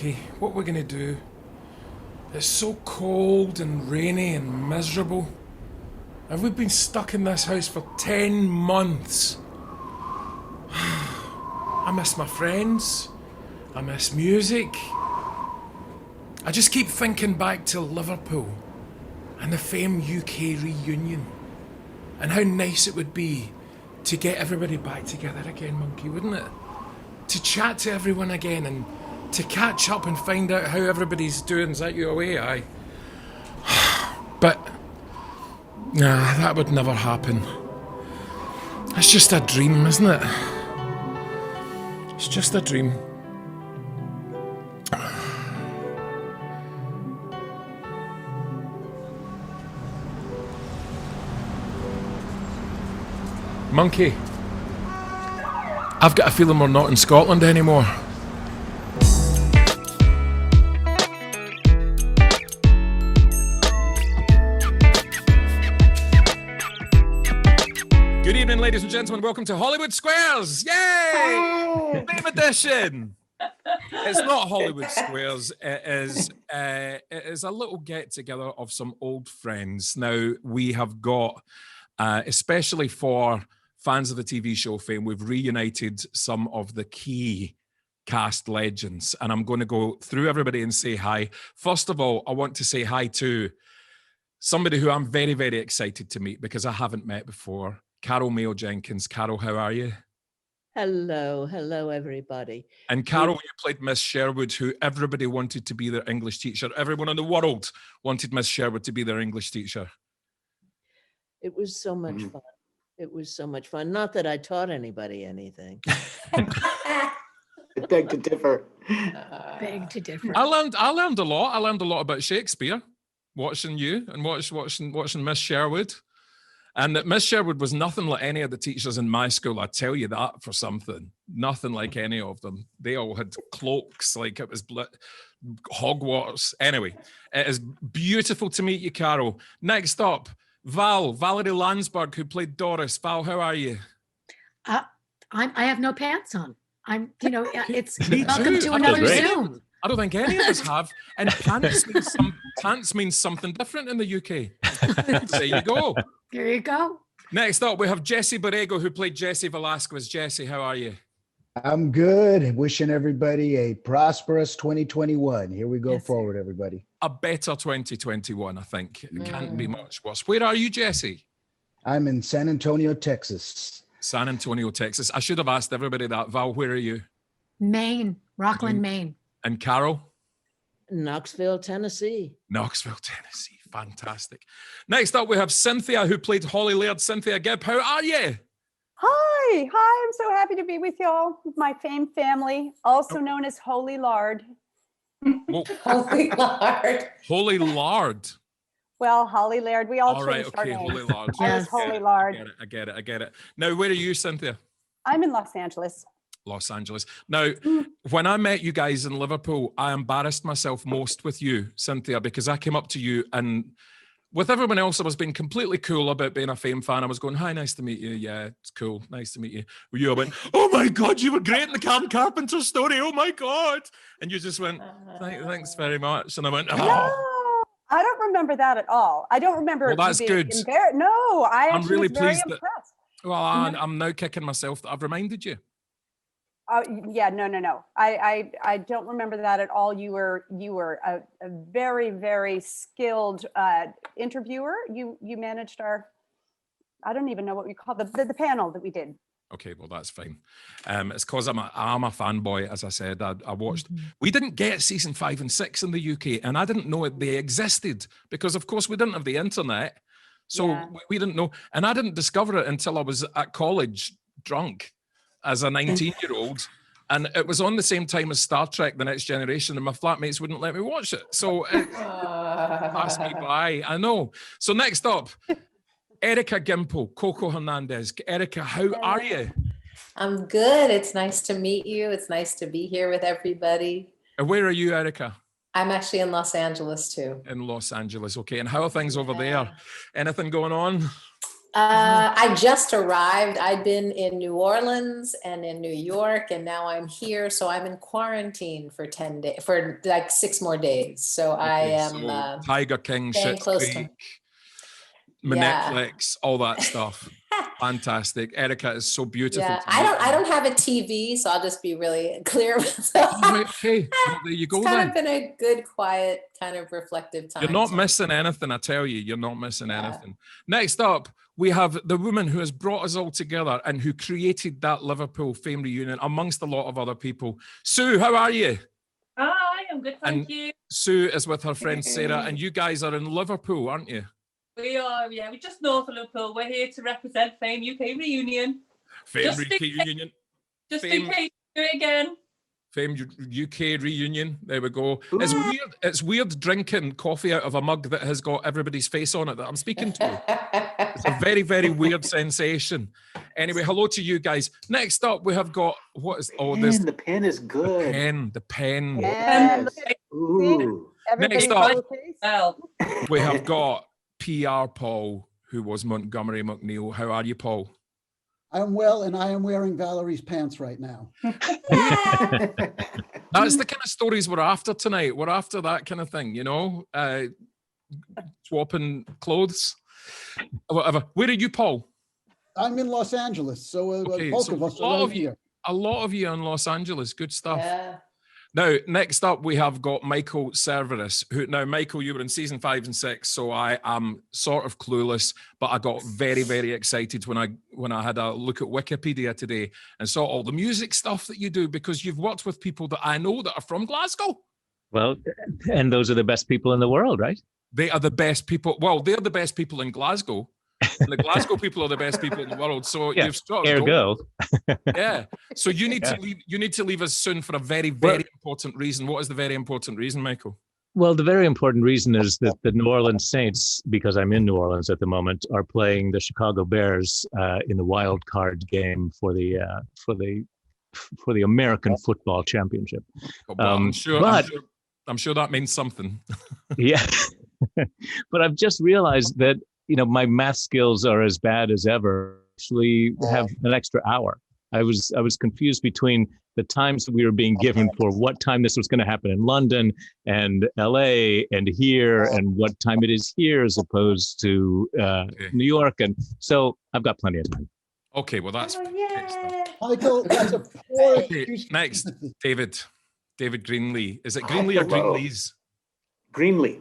Monkey. What we're gonna do? It's so cold and rainy and miserable. And we've been stuck in this house for 10 months. I miss my friends. I miss music. I just keep thinking back to Liverpool and the famed UK reunion. And how nice it would be to get everybody back together again, Monkey, wouldn't it? To chat to everyone again and to catch up and find out how everybody's doing. Is that you away? Aye. But, nah, that would never happen. It's just a dream, isn't it? It's just a dream. Monkey, I've got a feeling we're not in Scotland anymore. Good evening, ladies and gentlemen. Welcome to Hollywood Squares. Yay! Fame edition. It's not Hollywood Squares. It is a little get-together of some old friends. Now, we have got, especially for fans of the TV show Fame, we've reunited some of the key cast legends, and I'm going to go through everybody and say hi. First of all, I want to say hi to somebody who I'm very, very excited to meet because I haven't met before. Mayo Jenkins. Carol, how are you? Hello, everybody. And Carol, you played Miss Sherwood, who everybody wanted to be their English teacher. Everyone in the world wanted Miss Sherwood to be their English teacher. It was so much fun. It was so much fun. Not that I taught anybody anything. I beg to differ. I learned a lot. I learned a lot about Shakespeare, watching you and watching Miss Sherwood. And that Miss Sherwood was nothing like any of the teachers in my school. I tell you that for something. Nothing like any of them. They all had cloaks like it was Hogwarts. Anyway, it is beautiful to meet you, Carol. Next up, Valerie Landsberg, who played Doris. Val, how are you? I have no pants on. It's Me welcome too. to another Zoom. I don't think any of us have. And pants means something different in the UK. There you go. There you go. Next up, we have Jesse Borrego, who played Jesse Velasquez. Jesse, how are you? I'm good. Wishing everybody a prosperous 2021. Here we go forward, everybody. A better 2021, I think. It can't be much worse. Where are you, Jesse? I'm in San Antonio, Texas. San Antonio, Texas. I should have asked everybody that. Val, where are you? Maine, Rockland, Maine. And Carol? Knoxville, Tennessee. Knoxville, Tennessee. Fantastic. Next up, we have Cynthia, who played Holly Laird. Cynthia Gibb, how are you? Hi. I'm so happy to be with y'all, with my Fame family, also known as Holy Lard. Well, Holy Lord. Holy Lard. Well, Holly Laird, we all Right, changed our okay, names. Holy Lard. I was Holy Lard. I get it. Now, where are you, Cynthia? I'm in Los Angeles. Los Angeles. Now, when I met you guys in Liverpool, I embarrassed myself most with you, Cynthia, because I came up to you and with everyone else, I was being completely cool about being a Fame fan. I was going, hi, nice to meet you. Yeah, it's cool. Nice to meet you. You all went, oh my God, you were great in the Cam Carpenter story. Oh my God. And you just went, thanks very much. And I went, oh. No, I don't remember that at all. I don't remember. Well, that's good. No, I'm really was very pleased that. impressed. Well, I'm now kicking myself that I've reminded you. Yeah, no. I don't remember that at all. You were a very, very skilled interviewer. You managed I don't even know what we call the panel that we did. Okay, well, that's fine. It's because I'm a fanboy, as I said. I watched. We didn't get season 5 and 6 in the UK, and I didn't know they existed because, of course, we didn't have the internet. So we didn't know. And I didn't discover it until I was at college drunk as a 19-year-old. And it was on the same time as Star Trek, The Next Generation, and my flatmates wouldn't let me watch it. So it passed me by. I know. So next up, Erica Gimple, Coco Hernandez. Erica, how are you? I'm good. It's nice to meet you. It's nice to be here with everybody. And where are you, Erica? I'm actually in Los Angeles too. In Los Angeles, okay. And how are things over there? Anything going on? I just arrived. I'd been in New Orleans and in New York, and now I'm here. So I'm in quarantine for 10 days, for like 6 more days. So I am So Tiger King, staying Schitt's close Creek, to. Yeah. Netflix, all that stuff. Fantastic. Erica is so beautiful. Yeah, to I meet. don't have a TV, so I'll just be really clear with Oh, right, okay, well, there you go It's kind then. of been a good, quiet, kind of reflective time. You're not so- missing anything, I tell you. You're not missing Yeah. anything. Next up, we have the woman who has brought us all together and who created that Liverpool Fame reunion amongst a lot of other people. Sue, how are you? Hi, I'm good, thank And- you. Sue is with her friend Sarah, and you guys are in Liverpool, aren't you? We are, yeah, we're just north of Liverpool. We're here to represent Fame UK reunion. Fame Just UK in- reunion. Just Fame- in case we do it again. Fame UK reunion. There we go. It's weird. It's weird drinking coffee out of a mug that has got everybody's face on it that I'm speaking to. It's a very, very weird sensation. Anyway, hello to you guys. Next up, we have got The pen is good. the pen. And Ooh. everybody up. showcase. Well, We have got PR Paul, who was Montgomery McNeil. How are you, Paul? I'm well, and I am wearing Valerie's pants right now. That's the kind of stories we're after tonight. We're after that kind of thing, you know, swapping clothes, whatever. Where are you, Paul? I'm in Los Angeles, so Okay, both so of us a lot are of right you- here. A lot of you in Los Angeles. Good stuff. Yeah. Now, next up, we have got Michael Cerveris. Now, Michael, you were in season 5 and 6, so I am sort of clueless, but I got very, very excited when I had a look at Wikipedia today and saw all the music stuff that you do, because you've worked with people that I know that are from Glasgow. Well, and those are the best people in the world, right? They are the best people. Well, they're the best people in Glasgow. And the Glasgow people are the best people in the world. So Yeah, you've sort of Ergo. yeah. So you need Yeah. to leave. You need to leave us soon for a very, very important reason. What is the very important reason, Michael? Well, the very important reason is that the New Orleans Saints, because I'm in New Orleans at the moment, are playing the Chicago Bears in the wild card game for the American Football Championship. Well, I'm sure that means something. Yeah, but I've just realized that my math skills are as bad as ever. Actually, have an extra hour. I was confused between the times that we were being given for what time this was going to happen in London and LA and here, and what time it is here as opposed to New York, and so I've got plenty of time. Okay, well that's great stuff. Michael, that's a poor Okay, excuse. next, David Greenlee. Is it Greenlee or Hello. Greenlees? Greenlee.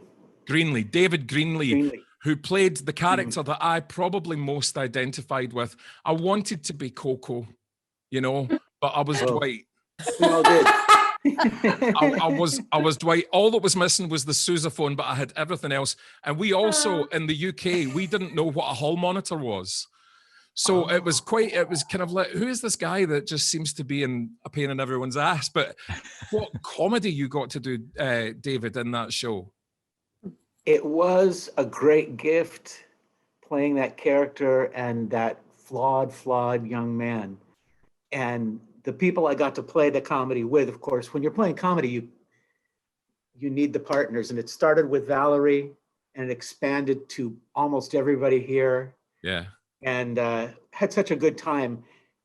David Greenlee. Greenlee. Who played the character that I probably most identified with. I wanted to be Coco, but I was Oh. Dwight. We all did. I was Dwight. All that was missing was the sousaphone, but I had everything else. And we also, in the UK, we didn't know what a hall monitor was. So it was kind of like, who is this guy that just seems to be a pain in everyone's ass? But what comedy you got to do, David, in that show? It was a great gift playing that character and that flawed young man. And the people I got to play the comedy with, of course, when you're playing comedy, you need the partners. And it started with Valerie and it expanded to almost everybody here. Yeah. And had such a good time.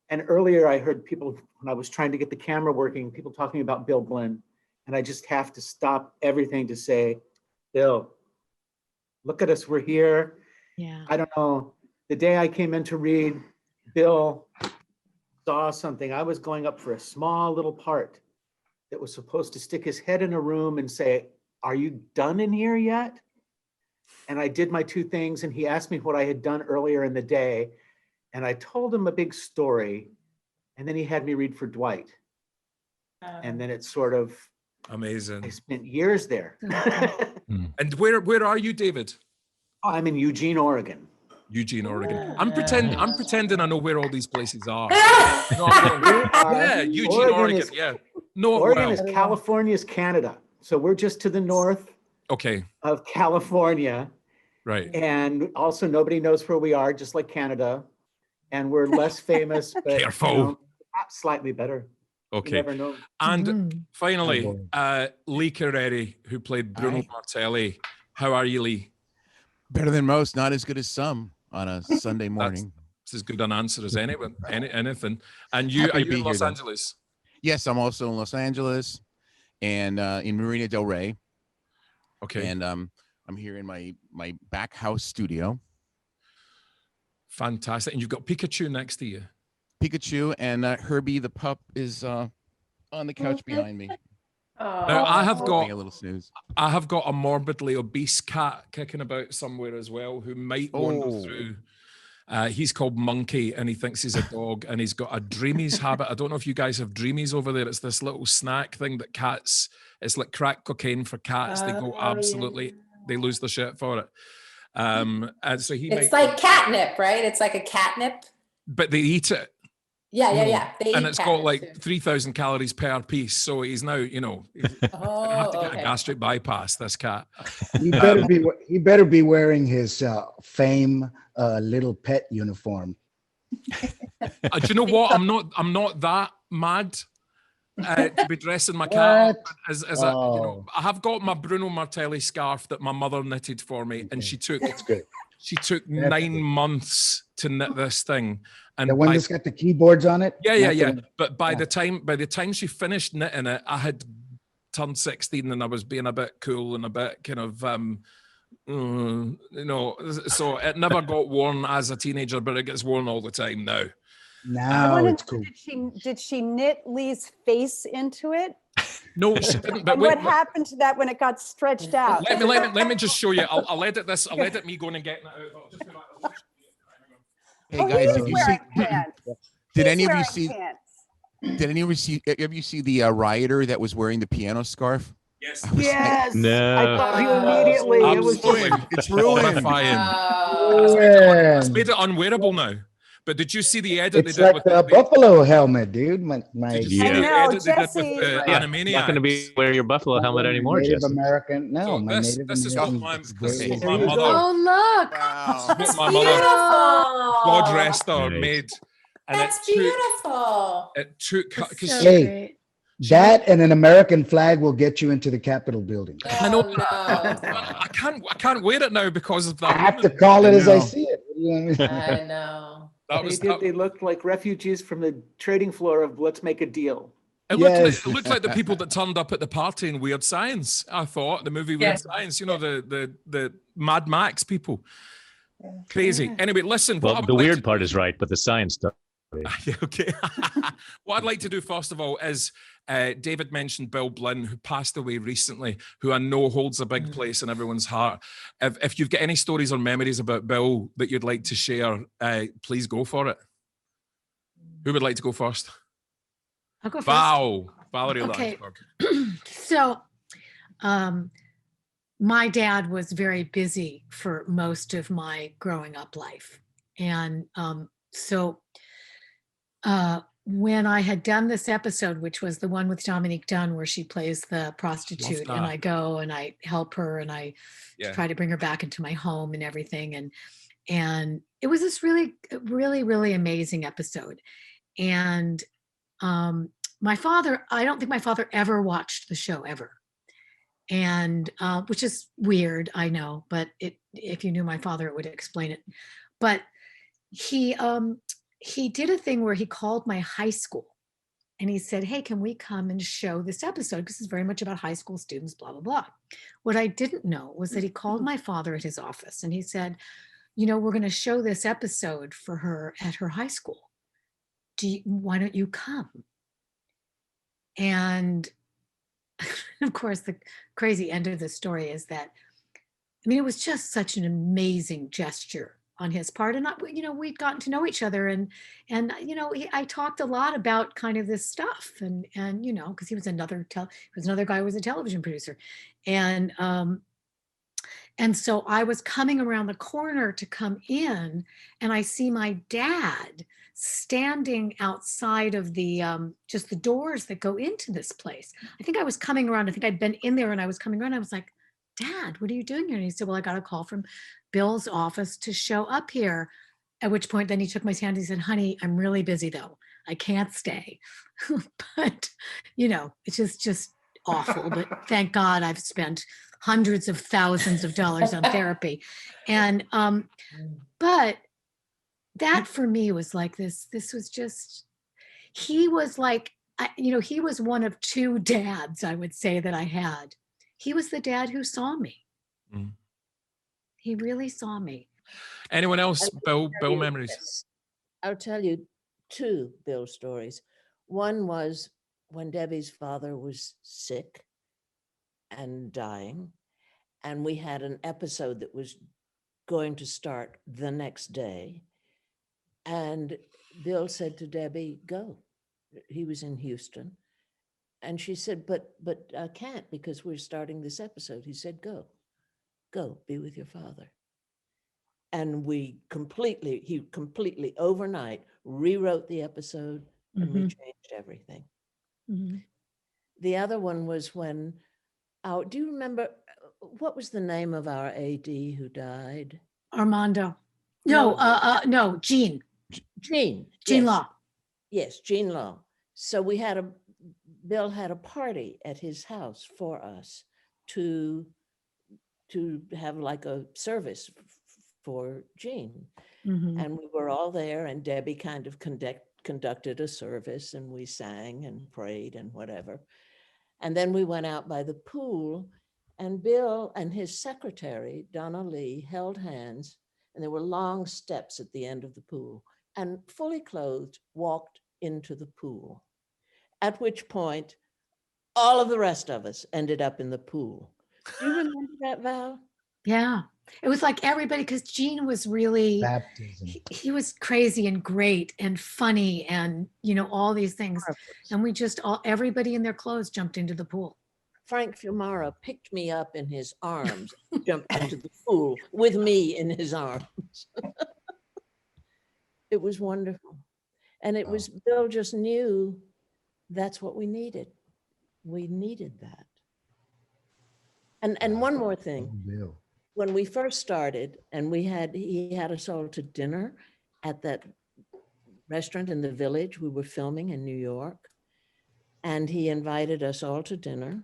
And earlier I heard people, when I was trying to get the camera working, people talking about Bill Blinn. And I just have to stop everything to say, Bill, look at us, we're here. Yeah. I don't know, the day I came in to read, Bill saw something. I was going up for a small little part that was supposed to stick his head in a room and say, are you done in here yet? And I did my 2 things, and he asked me what I had done earlier in the day. And I told him a big story, and then he had me read for Dwight. And then it's sort of, Amazing. I spent years there. And where are you, David? I'm in Eugene, Oregon. Eugene, Oregon. I'm pretending I know where all these places are. Yeah, Eugene, Oregon. Yeah. No, Oregon well. is California's Canada. So we're just to the north Okay. of California. Right. And also nobody knows where we are, just like Canada. And we're less famous, but Careful. perhaps slightly better. You Okay. never know. And finally, Lee Carreri, who played Bruno Hi. Martelli. How are you, Lee? Better than most, not as good as some. on a Sunday morning. It's as good an answer as anything. And Happy are to you be in Los here, though. Angeles? Yes, I'm also in Los Angeles and in Marina Del Rey. Okay. And I'm here in my back house studio. Fantastic. And you've got Pikachu next to you. Pikachu and Herbie the pup is on the couch behind me. Now, I have Having a little snooze. a morbidly obese cat kicking about somewhere as well who might wander through. He's called Monkey and he thinks he's a dog and he's got a Dreamies habit. I don't know if you guys have Dreamies over there. It's this little snack thing that cats, it's like crack cocaine for cats. They go absolutely, they lose their shit for it. And so It's like catnip, right? It's like a catnip. But they eat it. Yeah. They and eat it's got like catnip, 3,000 calories per piece. So he's now, he's gonna have to get a gastric bypass, this cat. He better be wearing his Fame little pet uniform. Do you know what? I'm not that mad to be dressing my cat up as I have got my Bruno Martelli scarf that my mother knitted for me, and she took 9 months to knit this thing. And the one that's got the keyboards on it? Yeah. But by the time she finished knitting it, I had turned 16 and I was being a bit cool and a bit kind of so it never got worn as a teenager, but it gets worn all the time now. Now it's cool. Did she knit Lee's face into it? No, she didn't. But and what happened to that when it got stretched out? Let me just show you. I'll edit this. I'll edit me going and getting it out. Just hey guys, did you see? Did any of you see? Pants. Did any of you see? Have you see the rioter that was wearing the piano scarf? Yes. Yes. No. I thought you immediately. It was It's ruined. It's made it unwearable now. But did you see the edit? It's like the buffalo helmet, dude. Did you see the edit they did with the Animaniacs? Not going to be wearing your buffalo helmet anymore, Native Jesse. American. No, So my this Native is American. what my mother. Oh, look. My mother, God rest her, made. And That's beautiful. It took because So Hey, great. that and an American flag will get you into the Capitol building. I know. Oh, no. I can't wear it now because of that. I have to woman. call it as I know. see it. What do you want me- I know. They looked like refugees from the trading floor of Let's Make a Deal. Yes. It looked like the people that turned up at the party in Weird Science. I thought the movie Weird Science. The Mad Max people. Crazy. Anyway, listen. Well, the weird part is right, but the science stuff. Okay. What I'd like to do first of all is David mentioned Bill Blinn, who passed away recently, who I know holds a big place in everyone's heart. If you've got any stories or memories about Bill that you'd like to share, please go for it. Who would like to go first? I'll go first. Valerie Okay. Landsberg. So, my dad was very busy for most of my growing up life. And when I had done this episode, which was the one with Dominique Dunn, where she plays the prostitute, and I go and I help her and I try to bring her back into my home and everything. And it was this really, really, really amazing episode. And my father, I don't think my father ever watched the show ever. And which is weird, I know, but if you knew my father, it would explain it. But he did a thing where he called my high school and he said, hey, can we come and show this episode? Because it's very much about high school students, blah, blah, blah. What I didn't know was that he called my father at his office and he said, we're going to show this episode for her at her high school. Why don't you come? And of course, the crazy end of the story is that, it was just such an amazing gesture on his part. And, we'd gotten to know each other and I talked a lot about kind of this stuff and because he was another guy who was a television producer. And so I was coming around the corner to come in and I see my dad standing outside of the just the doors that go into this place. I think I was coming around. I think I'd been in there and I was coming around. I was like, Dad, what are you doing here? And he said, well, I got a call from Bill's office to show up here. At which point then he took my hand. He said, honey, I'm really busy though. I can't stay. But, it's just awful. But thank God I've spent hundreds of thousands of dollars on therapy. And, but that for me was like this was just, he was like, he was one of two dads, I would say, that I had. He was the dad who saw me. Mm. He really saw me. Anyone else? Bill memories? Yes. I'll tell you two Bill stories. One was when Debbie's father was sick and dying, and we had an episode that was going to start the next day. And Bill said to Debbie, go. He was in Houston. And she said, but I can't because we're starting this episode. He said, go, be with your father. And he completely overnight rewrote the episode and we changed everything. Mm-hmm. The other one was when, do you remember, what was the name of our AD who died? Armando. No, Gene. Gene Gene yes. Law. Yes, Gene Law. So Bill had a party at his house for us to have like a service for Gene. Mm-hmm. And we were all there, and Debbie kind of conducted a service, and we sang and prayed and whatever. And then we went out by the pool, and Bill and his secretary, Donna Lee, held hands, and there were long steps at the end of the pool, and fully clothed walked into the pool. At which point, all of the rest of us ended up in the pool. Do you remember that, Val? Yeah. It was like everybody, because Gene was really, Baptism. he was crazy and great and funny and, all these things. And we just everybody in their clothes jumped into the pool. Frank Fiumara picked me up in his arms, jumped into the pool with me in his arms. It was wonderful. And it was, Bill just knew that's what we needed. We needed that. And one more thing. Bill. When we first started, and he had us all to dinner at that restaurant in the Village. We were filming in New York, and he invited us all to dinner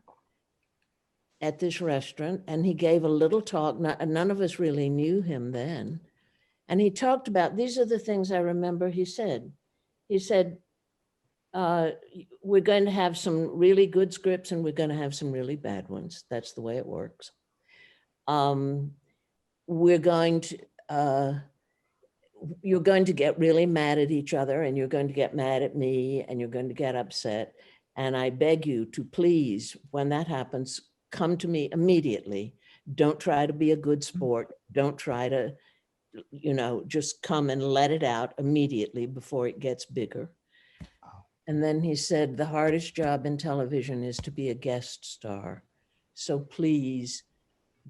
at this restaurant, and he gave a little talk. None of us really knew him then. And he talked about, these are the things I remember he said. He said, we're going to have some really good scripts and we're going to have some really bad ones. That's the way it works. We're going to, you're going to get really mad at each other, and you're going to get mad at me, and you're going to get upset. And I beg you to please, when that happens, come to me immediately. Don't try to be a good sport. Don't try to, just come and let it out immediately before it gets bigger. And then he said, the hardest job in television is to be a guest star. So please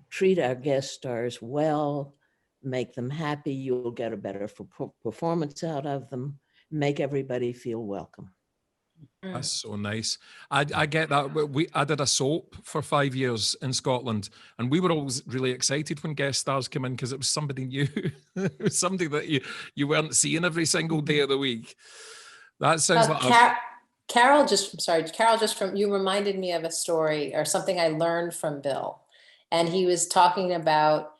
treat our guest stars well, make them happy. You'll get a better performance out of them, make everybody feel welcome. That's so nice. I get that. I did a soap for 5 years in Scotland, and we were always really excited when guest stars came in because it was somebody new. It was somebody that you weren't seeing every single day of the week. That sounds like Carol, you reminded me of a story or something I learned from Bill. And he was talking about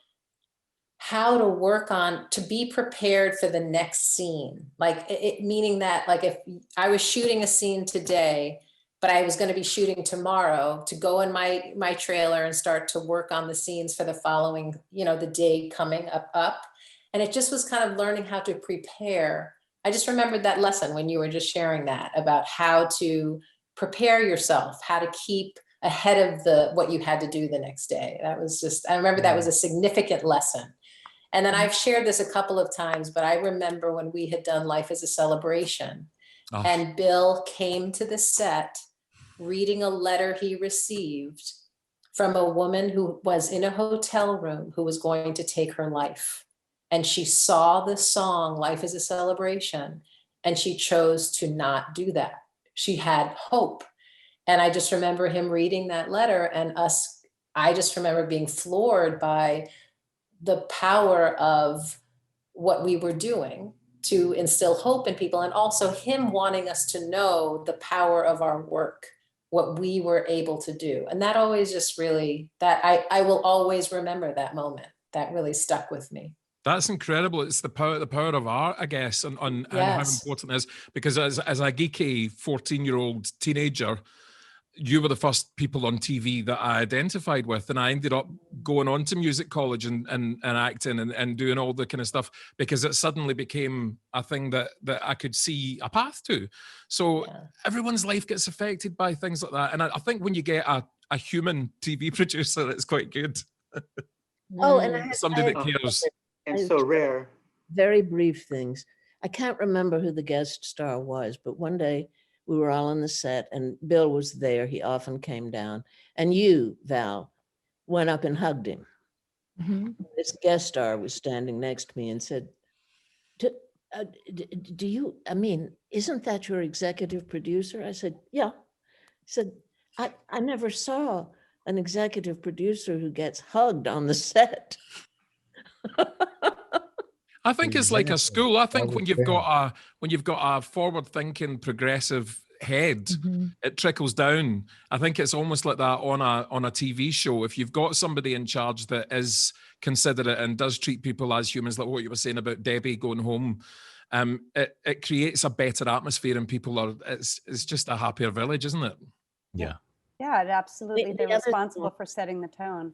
how to work on, to be prepared for the next scene. Like meaning that, like, if I was shooting a scene today, but I was going to be shooting tomorrow, to go in my trailer and start to work on the scenes for the following, the day coming up. And it just was kind of learning how to prepare. I just remembered that lesson when you were just sharing that about how to prepare yourself, how to keep ahead of what you had to do the next day. That was just, I remember that was a significant lesson. And then I've shared this a couple of times, but I remember when we had done Life is a Celebration, and Bill came to the set reading a letter he received from a woman who was in a hotel room who was going to take her life. And she saw the song, Life is a Celebration, and she chose to not do that. She had hope. And I just remember him reading that letter, and I just remember being floored by the power of what we were doing to instill hope in people, and also him wanting us to know the power of our work, what we were able to do. And that always just really, that I will always remember that moment. That really stuck with me. That's incredible. It's the power of art, I guess, and how important it is. Because as a geeky 14-year-old teenager, you were the first people on TV that I identified with, and I ended up going on to music college and acting and doing all the kind of stuff because it suddenly became a thing that I could see a path to. So everyone's life gets affected by things like that, and I think when you get a human TV producer, it's quite good. Oh, and somebody that cares. And so rare. Very brief things. I can't remember who the guest star was, but one day we were all on the set and Bill was there. He often came down. And you, Val, went up and hugged him. Mm-hmm. This guest star was standing next to me and said, do you, I mean, isn't that your executive producer? I said, yeah. He said, I never saw an executive producer who gets hugged on the set. I think it's like a school. I think when you've got a forward-thinking, progressive head, it trickles down. I think it's almost like that on a TV show. If you've got somebody in charge that is considerate and does treat people as humans, like what you were saying about Debbie going home, it creates a better atmosphere, and people are. It's just a happier village, isn't it? Yeah. Yeah, absolutely. They're responsible for setting the tone.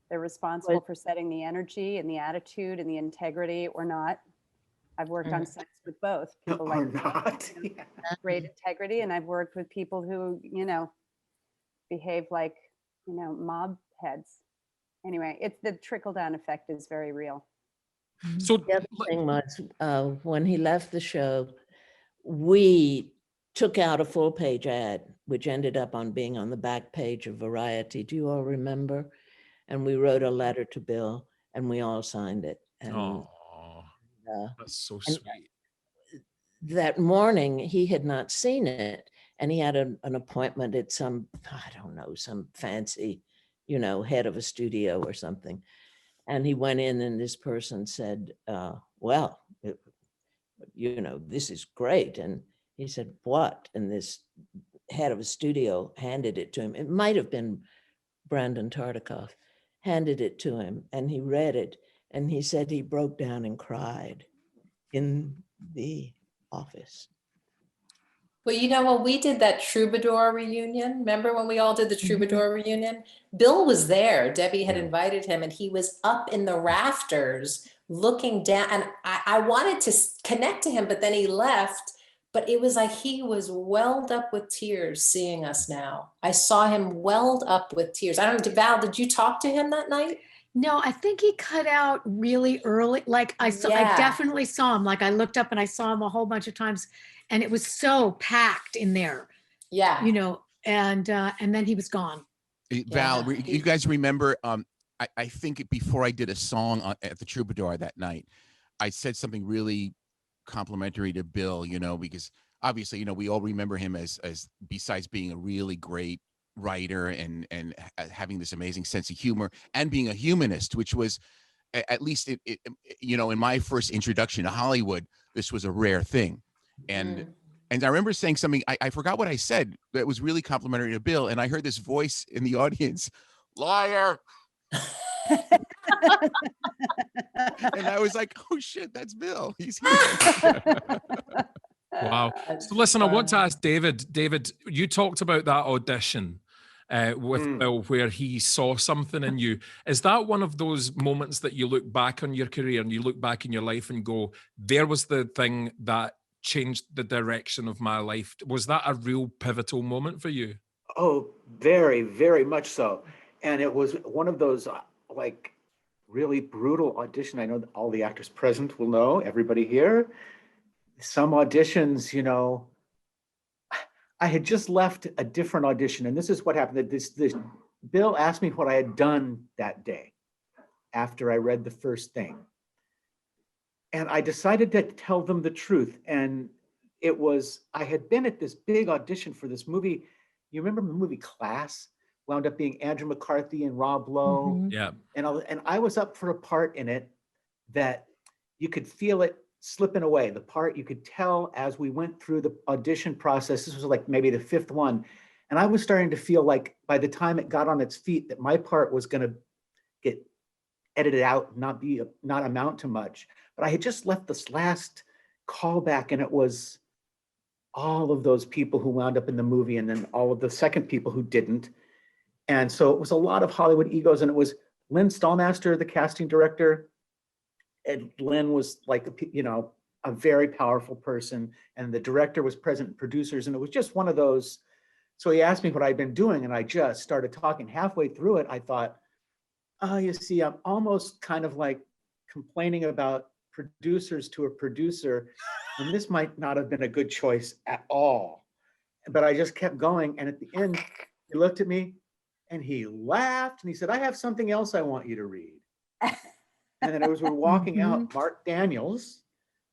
They're responsible for setting the energy and the attitude and the integrity, or not. I've worked on sets with both. People like not. Great integrity, and I've worked with people who, behave like, mob heads. Anyway, it's the trickle-down effect is very real. So the other thing was, when he left the show, we took out a full-page ad, which ended up on being on the back page of Variety. Do you all remember? And we wrote a letter to Bill, and we all signed it. And, that's so sweet. That morning, he had not seen it, and he had an appointment at some, I don't know, some fancy, head of a studio or something. And he went in, and this person said, well, this is great. And he said, what? And this head of a studio handed it to him. It might have been Brandon Tartikoff. Handed it to him, and he read it, and he said he broke down and cried in the office. Well, when we did that Troubadour reunion, remember when we all did the Troubadour reunion? Bill was there. Debbie had invited him, and he was up in the rafters looking down, and I wanted to connect to him, but then he left. But it was like he was welled up with tears seeing us now. I saw him welled up with tears. I don't know, Val, did you talk to him that night? No, I think he cut out really early. Like I definitely saw him. Like I looked up and I saw him a whole bunch of times, and it was so packed in there. Yeah. And then he was gone. Val, you guys remember, I think before I did a song at the Troubadour that night, I said something really complimentary to Bill, because obviously, we all remember him as besides being a really great writer and having this amazing sense of humor and being a humanist, which was at least in my first introduction to Hollywood, this was a rare thing. And I remember saying something, I forgot what I said, that was really complimentary to Bill. And I heard this voice in the audience, liar. And I was like, oh shit, that's Bill. He's here. Wow. So listen, I want to ask David, you talked about that audition with Bill where he saw something in you. Is that one of those moments that you look back on your career and you look back in your life and go, there was the thing that changed the direction of my life? Was that a real pivotal moment for you? Oh, very, very much so. And it was one of those really brutal audition. I know that all the actors present will know, everybody here. Some auditions, I had just left a different audition, and this is what happened. This Bill asked me what I had done that day after I read the first thing. And I decided to tell them the truth. And it was, I had been at this big audition for this movie. You remember the movie Class? Wound up being Andrew McCarthy and Rob Lowe. Yeah. And I was up for a part in it that you could feel it slipping away. The part you could tell as we went through the audition process, this was like maybe the fifth one, And I was starting to feel like by the time it got on its feet that my part was going to get edited out, not amount to much. But I had just left this last callback, and it was all of those people who wound up in the movie and then all of the second people who didn't. And so it was a lot of Hollywood egos, and it was Lynn Stallmaster, the casting director. And Lynn was like, a very powerful person, and the director was present, producers, and it was just one of those. So he asked me what I'd been doing, and I just started talking. Halfway through it, I thought, oh, you see, I'm almost kind of like complaining about producers to a producer, and this might not have been a good choice at all. But I just kept going, and at the end, he looked at me, and he laughed, and he said, I have something else I want you to read. And then as we're walking out, Mark Daniels,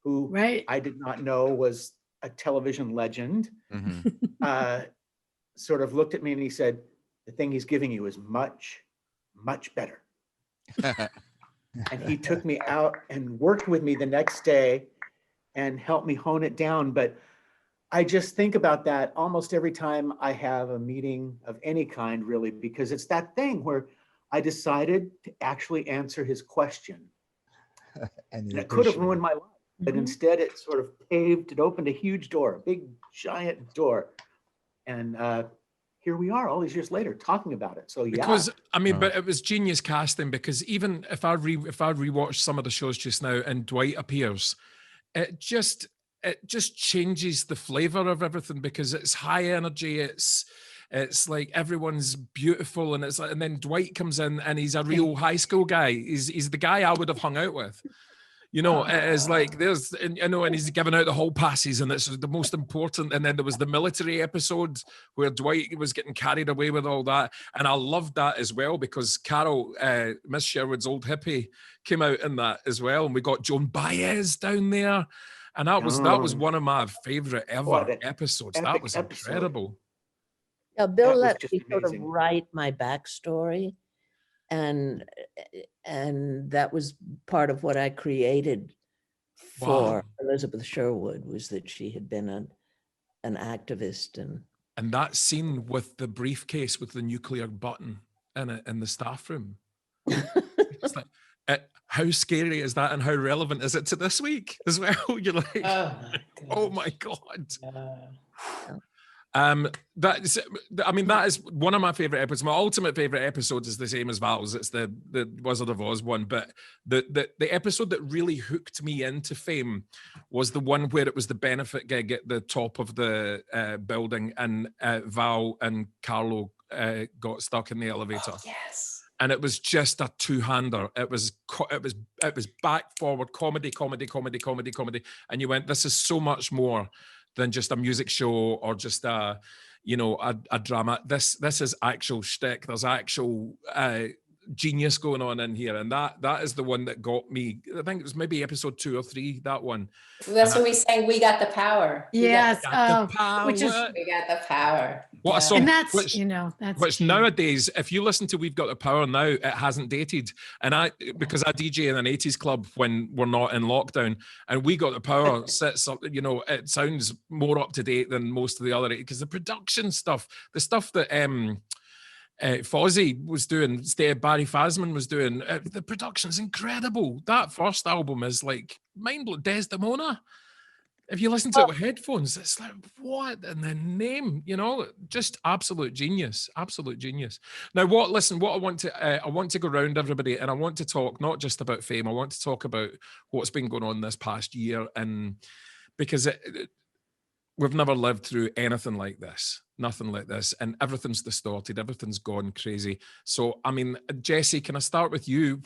who I did not know was a television legend, sort of looked at me and he said, the thing he's giving you is much, much better. And he took me out and worked with me the next day and helped me hone it down. But I just think about that almost every time I have a meeting of any kind, really, because it's that thing where I decided to actually answer his question. And it could have ruined my life. But instead it sort of it opened a huge door, a big giant door. And here we are all these years later talking about it. So yeah. Because I mean, but it was genius casting, because even if I rewatch some of the shows just now and Dwight appears, it just changes the flavor of everything, because it's high energy, it's like everyone's beautiful, and it's like, and then Dwight comes in and he's a real high school guy. He's the guy I would have hung out with. It's like and he's giving out the hall passes, and it's the most important. And then there was the military episode where Dwight was getting carried away with all that. And I loved that as well, because Carol, Miss Sherwood's old hippie, came out in that as well. And we got Joan Baez down there. And that was one of my favorite ever episodes. That was incredible. Yeah, Bill let me sort of write my backstory. And that was part of what I created for Elizabeth Sherwood, was that she had been an activist. And that scene with the briefcase with the nuclear button in it in the staff room. It's like, how scary is that, and how relevant is it to this week as well? You're like, oh my God. That is one of my favorite episodes. My ultimate favorite episode is the same as Val's. It's the Wizard of Oz one. But the episode that really hooked me into Fame was the one where it was the benefit gig at the top of the building, and Val and Carlo got stuck in the elevator. Oh, yes. And it was just a two-hander. It was back forward comedy, and you went, this is so much more than just a music show or just a drama. This is actual shtick. There's actual genius going on in here, and that is the one that got me. I think it was maybe episode 2 or 3. That one. That's when we sang "We Got the Power." Yes, which is "We Got the Power." What a song! And that's which nowadays, if you listen to "We've Got the Power" now, it hasn't dated. And because I DJ in an 80s club when we're not in lockdown, and "We Got the Power" sits up. It sounds more up to date than most of the other, because the production stuff, the stuff that Fozzy was doing, Barry Fazman was doing, the production's incredible. That first album is like mind-blowing. Desdemona, if you listen to it with headphones, it's like, what in the name, just absolute genius. Now, what I want to go around everybody, and I want to talk not just about Fame. I want to talk about what's been going on this past year, and because we've never lived through anything like this, nothing like this, and everything's distorted, everything's gone crazy. So, I mean, Jesse, can I start with you?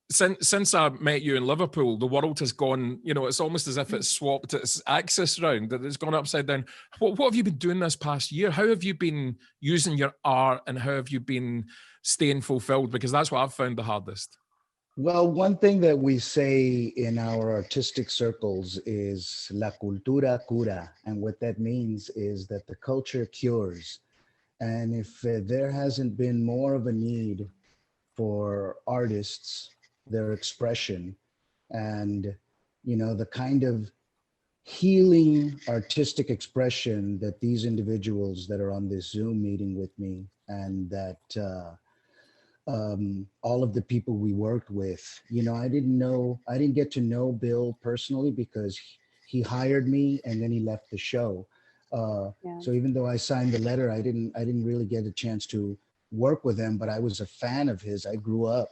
Since I met you in Liverpool, the world has gone, it's almost as if it's swapped its axis round, that it's gone upside down. What have you been doing this past year? How have you been using your art, and how have you been staying fulfilled? Because that's what I've found the hardest. Well, one thing that we say in our artistic circles is la cultura cura. And what that means is that the culture cures. And if there hasn't been more of a need for artists, their expression, and, the kind of healing artistic expression that these individuals that are on this Zoom meeting with me, and that all of the people we worked with, you know, I didn't get to know Bill personally because he hired me and then he left the show. So even though I signed the letter, I didn't really get a chance to work with him, but I was a fan of his. I grew up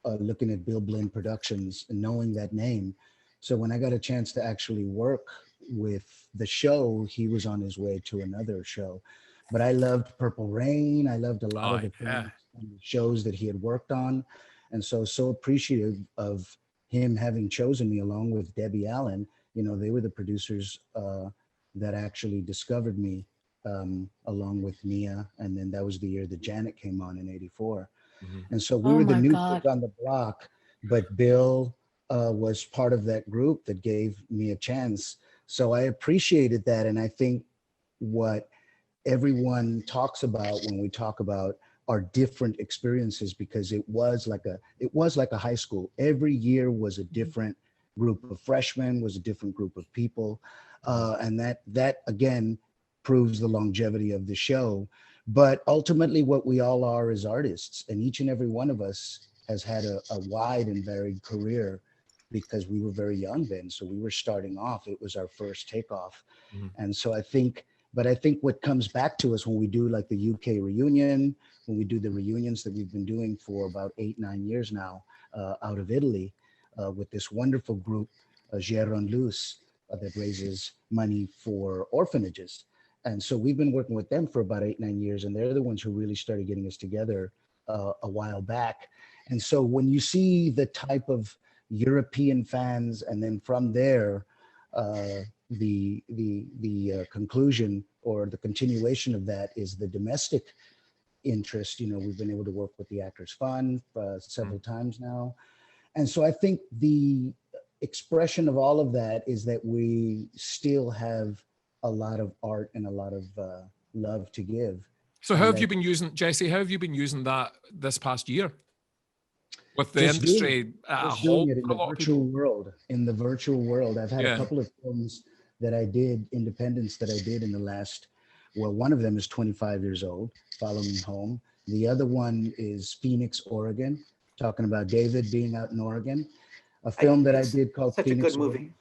looking at Bill Blinn Productions and knowing that name. So when I got a chance to actually work with the show, he was on his way to another show. But I loved Purple Rain. I loved a lot of the things and the shows that he had worked on. And so appreciative of him having chosen me along with Debbie Allen. You know, they were the producers that actually discovered me along with Mia. And then that was the year that Janet came on in '84. Mm-hmm. And so we were the new kids on the block, but Bill was part of that group that gave me a chance. So I appreciated that. And I think what everyone talks about when we talk about our different experiences, because it was like a high school. Every year was a different group of freshmen, was a different group of people. And that again proves the longevity of the show. But ultimately what we all are is artists, and each and every one of us has had a wide and varied career because we were very young then. So we were starting off, it was our first takeoff. Mm-hmm. And so I think what comes back to us when we do like the UK reunion, when we do the reunions that we've been doing for about 8-9 years now out of Italy with this wonderful group, Geron Luz, that raises money for orphanages. And so we've been working with them for about 8-9 years, and they're the ones who really started getting us together a while back. And so when you see the type of European fans, and then from there, the conclusion or the continuation of that is the domestic interest. You know, we've been able to work with the Actors Fund several times now. And so I think the expression of all of that is that we still have a lot of art and a lot of love to give. So how have you been using, Jesse, how have you been using that this past year? With the industry at doing it in the virtual world. In the virtual world, I've had a couple of films that I did, independents that I did in the last, well, one of them is 25 years old, Follow Me Home. The other one is Phoenix, Oregon, talking about David being out in Oregon. A film that I did called Phoenix, such a good movie.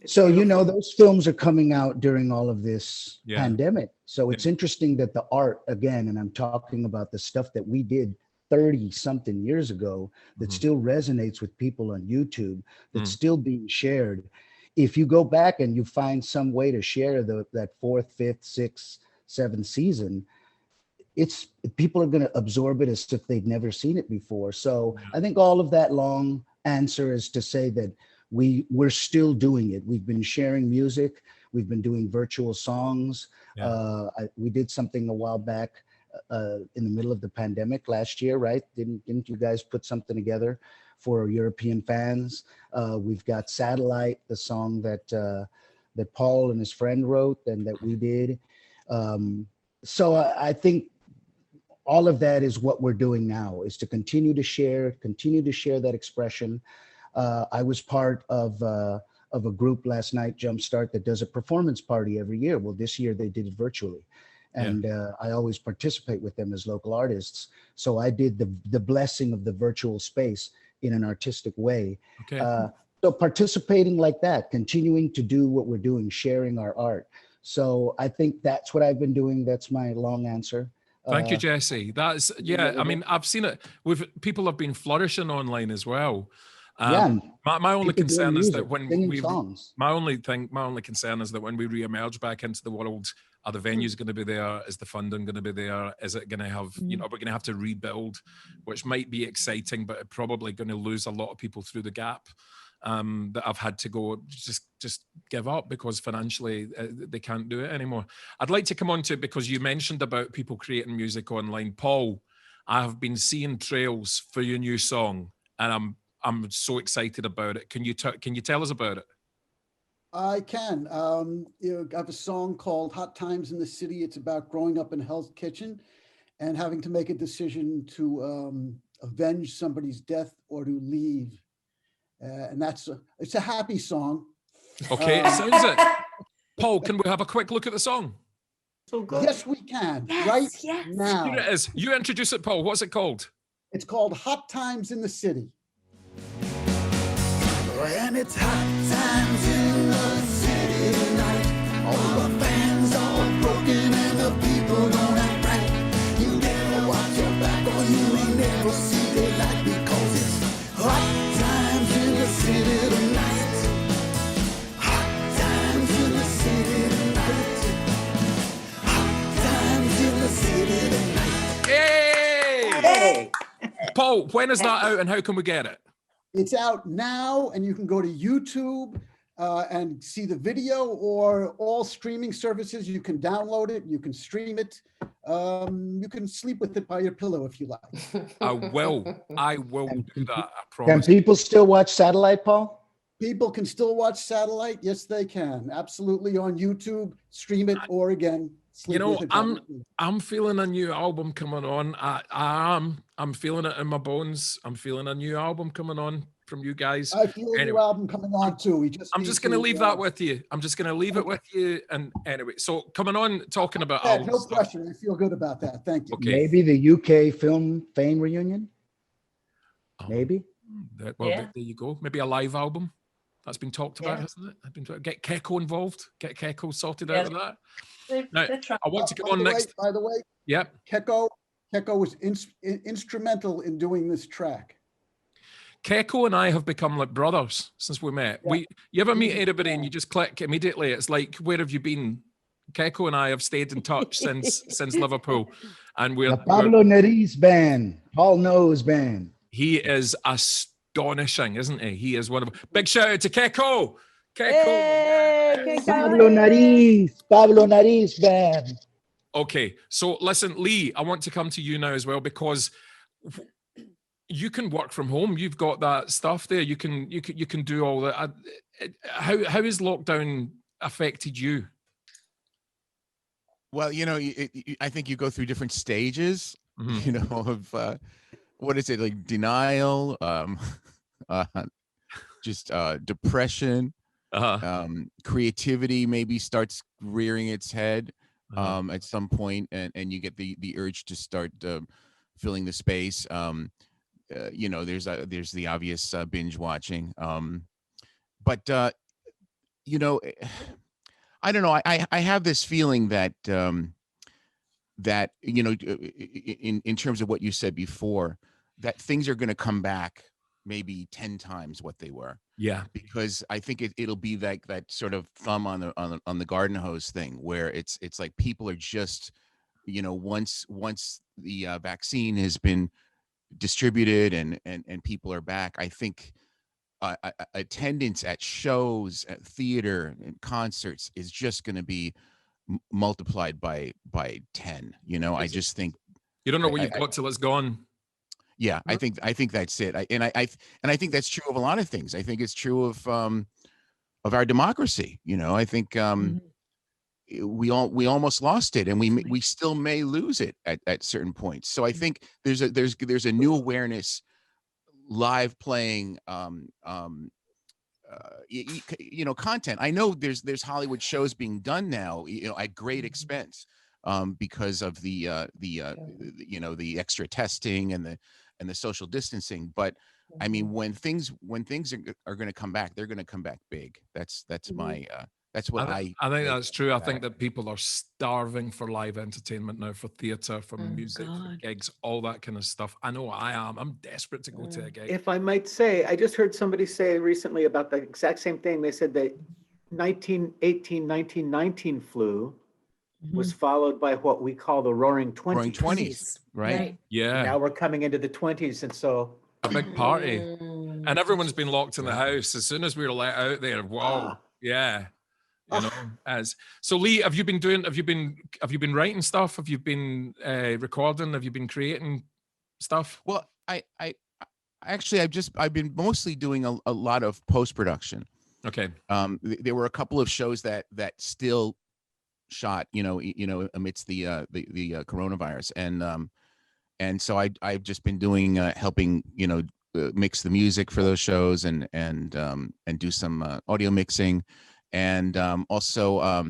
So, you know, those films are coming out during all of this pandemic. So it's interesting that the art, again, and I'm talking about the stuff that we did 30 something years ago that still resonates with people on YouTube, that's still being shared. If you go back and you find some way to share that 4th, 5th, 6th, 7th season, people are going to absorb it as if they'd never seen it before. So I think all of that long answer is to say that we're still doing it. We've been sharing music. We've been doing virtual songs. We did something a while back in the middle of the pandemic last year, right? Didn't you guys put something together for European fans? We've got Satellite, the song that Paul and his friend wrote and that we did. So I think all of that is what we're doing now, is to continue to share that expression. I was part of a group last night, Jumpstart, that does a performance party every year. Well, this year they did it virtually. And I always participate with them as local artists. So I did the blessing of the virtual space in an artistic way. Okay. So participating like that, continuing to do what we're doing, sharing our art. So I think that's what I've been doing. That's my long answer. Thank you, Jesse. That's, I mean, I've seen it with people have been flourishing online as well. My only concern is that when my only concern is that when we re-emerge back into the world, are the venues going to be there? Is the funding going to be there? Is it going to have, you know, we're going to have to rebuild, which might be exciting, but it's probably going to lose a lot of people through the gap that I've had to go just give up because financially they can't do it anymore. I'd like to come on to it because you mentioned about people creating music online. Paul, I have been seeing trails for your new song, and I'm so excited about it. Can you tell us about it? I can. I have a song called Hot Times in the City. It's about growing up in Hell's Kitchen and having to make a decision to avenge somebody's death or to leave. And it's a happy song Okay, it sounds it. Paul, can we have a quick look at the song? So good. Yes, we can. Yes, Right yes. now. Here it is. You introduce it, Paul. What's it called? It's called Hot Times in the City. And it's hot times in the city tonight. All the fans are broken and the people don't act right. You never watch your back or you may never see the light, because it's hot times in the city tonight. Hot times in the city tonight. Hot times in the city tonight. Hey! Hey. Paul, when is that out and how can we get it? It's out now, and you can go to YouTube and see the video, or all streaming services. You can download it, you can stream it, you can sleep with it by your pillow if you like. I will do that, I Can promise. people still watch satellite, Paul? People can still watch satellite. Yes, they can. Absolutely, on YouTube, stream it, or again, sleep You know, with it. by your pillow. I'm feeling a new album coming on. I'm feeling it in my bones. I'm feeling a new album coming on from you guys. I feel a new Anyway, album coming on too. I'm just going to leave that with you. I'm just going to leave it with you. And anyway, so coming on, talking about album no stuff. pressure. I feel good about that. Thank you. Okay. Maybe the UK Film Fame reunion? Maybe? Well, Yeah. there you go. Maybe a live album. That's been talked about, Yeah. hasn't it? Get Coco involved. Get Coco sorted Yeah. out of that. They're Now, trying. I want to go By on the way- next. By the way, Yep. Coco was instrumental in doing this track. Coco and I have become like brothers since we met. Yeah. You ever meet Mhm. anybody and you just click immediately? It's like, where have you been? Coco and I have stayed in touch since Liverpool, and The Pablo Nariz Band, Paul Knows Band. he is astonishing, isn't he? He is one of big shout out to Coco. Coco. Hey, Pablo Nariz Band. Okay, so listen, Lee, I want to come to you now as well, because you can work from home. You've got that stuff there. You can do all that. How has lockdown affected you? Well, you know, I think you go through different stages, Mhm. you know, of what is it, like denial, just depression, creativity maybe starts rearing its head at some point, and you get the urge to start filling the space. You know, there's the obvious binge watching, but you know, I don't know. I have this feeling that that, you know, in terms of what you said before, that things are going to come back maybe 10 times what they were. Yeah, because I think it'll be like that sort of thumb on the garden hose thing, where it's like people are just, you know, once the vaccine has been distributed and people are back, I think attendance at shows, at theater and concerts is just going to be multiplied by 10. You know, I just think you don't know what you've got till it's gone. Yeah, I think that's it. I think that's true of a lot of things. I think it's true of our democracy. You know, I think we almost lost it, and we still may lose it at certain points. So I think there's a new awareness, live playing, you know, content. I know there's Hollywood shows being done now, you know, at great expense, because of the you know, the extra testing and the social distancing. But I mean, when things are going to come back, they're going to come back big. That's my that's what I think that's true. I think that people are starving for live entertainment now, for theater, for music, for gigs, all that kind of stuff. I know I am. I'm desperate to go to a gig. If I might say, I just heard somebody say recently about the exact same thing. They said that 1918, 1919 flu was followed by what we call the Roaring 20s. Roaring 20s, right? Yeah. Now we're coming into the 20s, and so a big party, and everyone's been locked in the house. As soon as we were let out there, wow, yeah, you know. So, Lee, have you been writing stuff? Have you been recording? Have you been creating stuff? Well, I actually I've been mostly doing a lot of post-production. Okay. There were a couple of shows that still shot, you know, amidst the coronavirus, and so I've just been doing helping, you know, mix the music for those shows and do some audio mixing. And also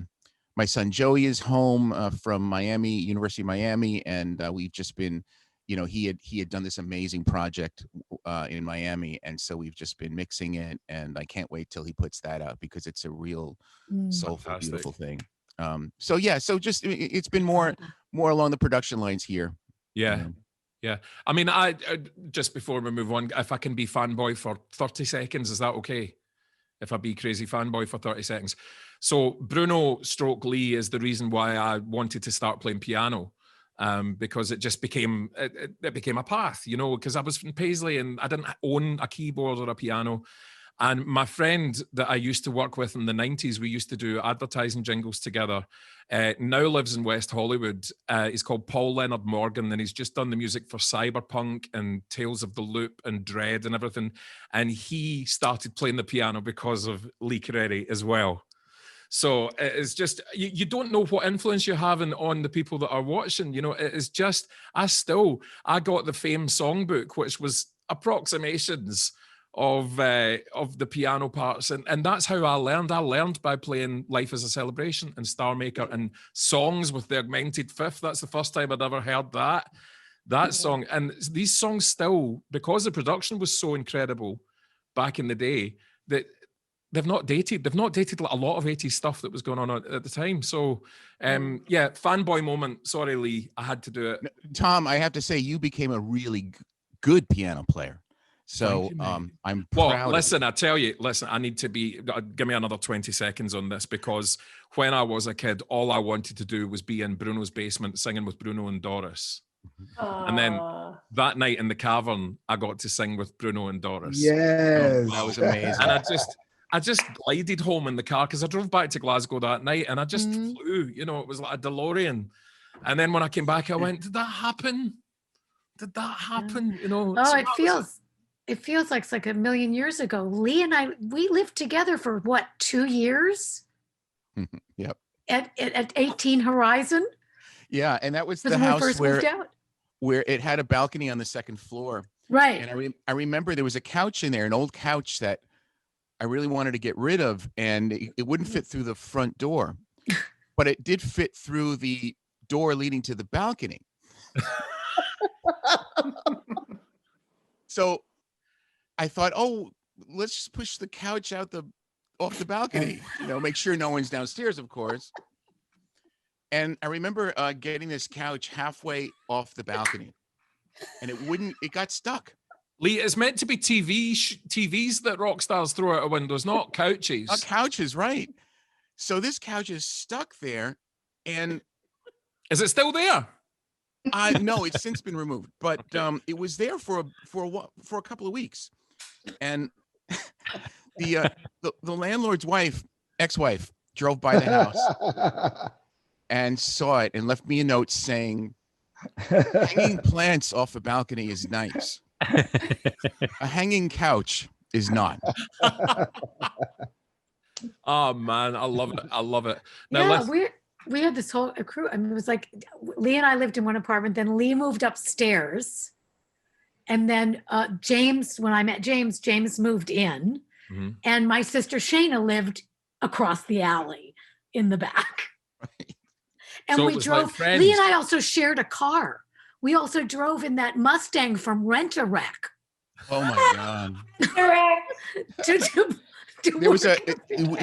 my son Joey is home from Miami, University of Miami, and we've just been, he had done this amazing project in Miami, and so we've just been mixing it, and I can't wait till he puts that out because it's a real soulful, Fantastic. beautiful thing. So just it's been more along the production lines here. Yeah. Yeah. I mean, I just before we move on, if I can be fanboy for 30 seconds, is that okay? If I be crazy fanboy for 30 seconds. So Bruno / Lee is the reason why I wanted to start playing piano, because it just became, it became a path, because I was from Paisley and I didn't own a keyboard or a piano. And my friend that I used to work with in the 90s, we used to do advertising jingles together, now lives in West Hollywood. He's called Paul Leonard Morgan, and he's just done the music for Cyberpunk and Tales of the Loop and Dread and everything. And he started playing the piano because of Lee Carreri as well. So it's just, you don't know what influence you're having on the people that are watching. It is just, I got the Fame songbook, which was approximations of the piano parts, and that's how I learned. I learned by playing Life is a Celebration and Star Maker and songs with the augmented fifth. That's the first time I'd ever heard that song. And these songs still, because the production was so incredible back in the day, that they've not dated a lot of 80s stuff that was going on at the time. So fanboy moment. Sorry, Lee, I had to do it. Tom, I have to say, you became a really good piano player. So I'm proud. Listen, I tell you, I need to give me another 20 seconds on this, because when I was a kid, all I wanted to do was be in Bruno's basement singing with Bruno and Doris. And then that night in the cavern, I got to sing with Bruno and Doris. Yes. That was amazing. And I just glided home in the car because I drove back to Glasgow that night and I just flew, it was like a DeLorean. And then when I came back, I went, did that happen? Did that happen? It feels like it's like a million years ago. Lee and I, we lived together for what, 2 years? Yep. At 18 Horizon? Yeah, and that was the house first moved out? Where it had a balcony on the second floor. Right. And I remember there was a couch in there, an old couch that I really wanted to get rid of, and it wouldn't fit through the front door, but it did fit through the door leading to the balcony. So I thought, let's just push the couch off the balcony, make sure no one's downstairs, of course. And I remember getting this couch halfway off the balcony, and it got stuck. Lee, it's meant to be TVs that rock stars throw out of windows, not couches. Not couches, right? So this couch is stuck there, and is it still there? No, it's since been removed, but it was there for a couple of weeks. And the landlord's ex-wife, drove by the house and saw it and left me a note saying, hanging plants off a balcony is nice. A hanging couch is not. Oh man, I love it. Now, we had this whole crew. I mean, it was like Lee and I lived in one apartment. Then Lee moved upstairs. And then James, when I met James moved in. Mm-hmm. And my sister Shayna lived across the alley in the back. Right. And we drove, like Lee and I also shared a car. We also drove in that Mustang from Rent-A-Wreck. Oh my God.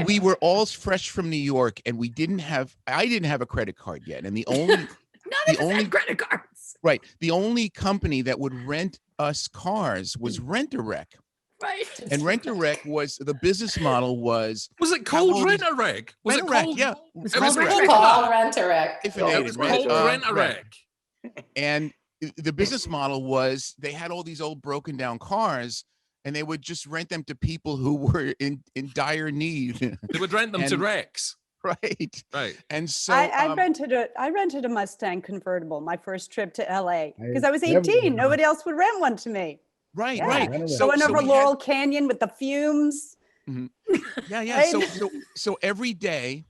We were all fresh from New York, and I didn't have a credit card yet. And the only credit cards. Right. The only company that would rent us cars was Rent-A-Wreck. Right. And Rent-A-Wreck the business model was. Was it called Rent-A-Wreck? Was it called? Yeah. It was called Rent-A-Wreck. It was called Rent-A-Wreck. And the business model was they had all these old broken down cars, and they would just rent them to people who were in dire need. They would rent them to wrecks. Right. And so I rented a Mustang convertible my first trip to LA because I was 18. Nobody else would rent one to me. Right. So went over Laurel Canyon with the fumes. Mm-hmm. Yeah. Right? So every day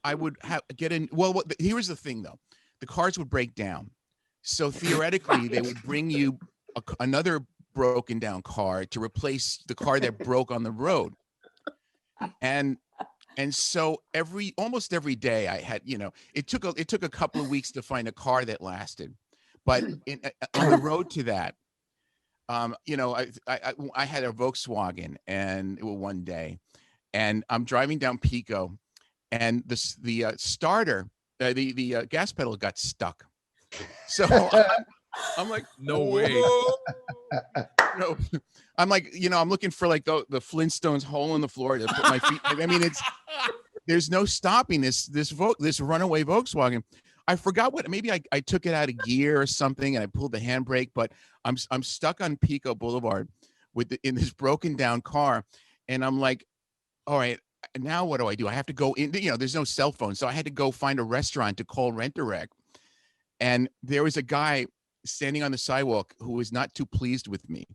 I would get in. Well, here's the thing though. The cars would break down. So theoretically they would bring you another broken down car to replace the car that broke on the road. And so almost every day I had, it took a couple of weeks to find a car that lasted, but on the road to that, I had a Volkswagen and one day, and I'm driving down Pico, and the starter, the gas pedal got stuck. So I'm like, no way. No, I'm like, I'm looking for like the Flintstones hole in the floor to put my feet. I mean, there's no stopping this runaway Volkswagen. I forgot maybe I took it out of gear or something, and I pulled the handbrake, but I'm stuck on Pico Boulevard in this broken down car, and I'm like, all right, now what do I do? I have to go in. There's no cell phone, so I had to go find a restaurant to call Rent-A-Wreck, and there was a guy standing on the sidewalk who was not too pleased with me,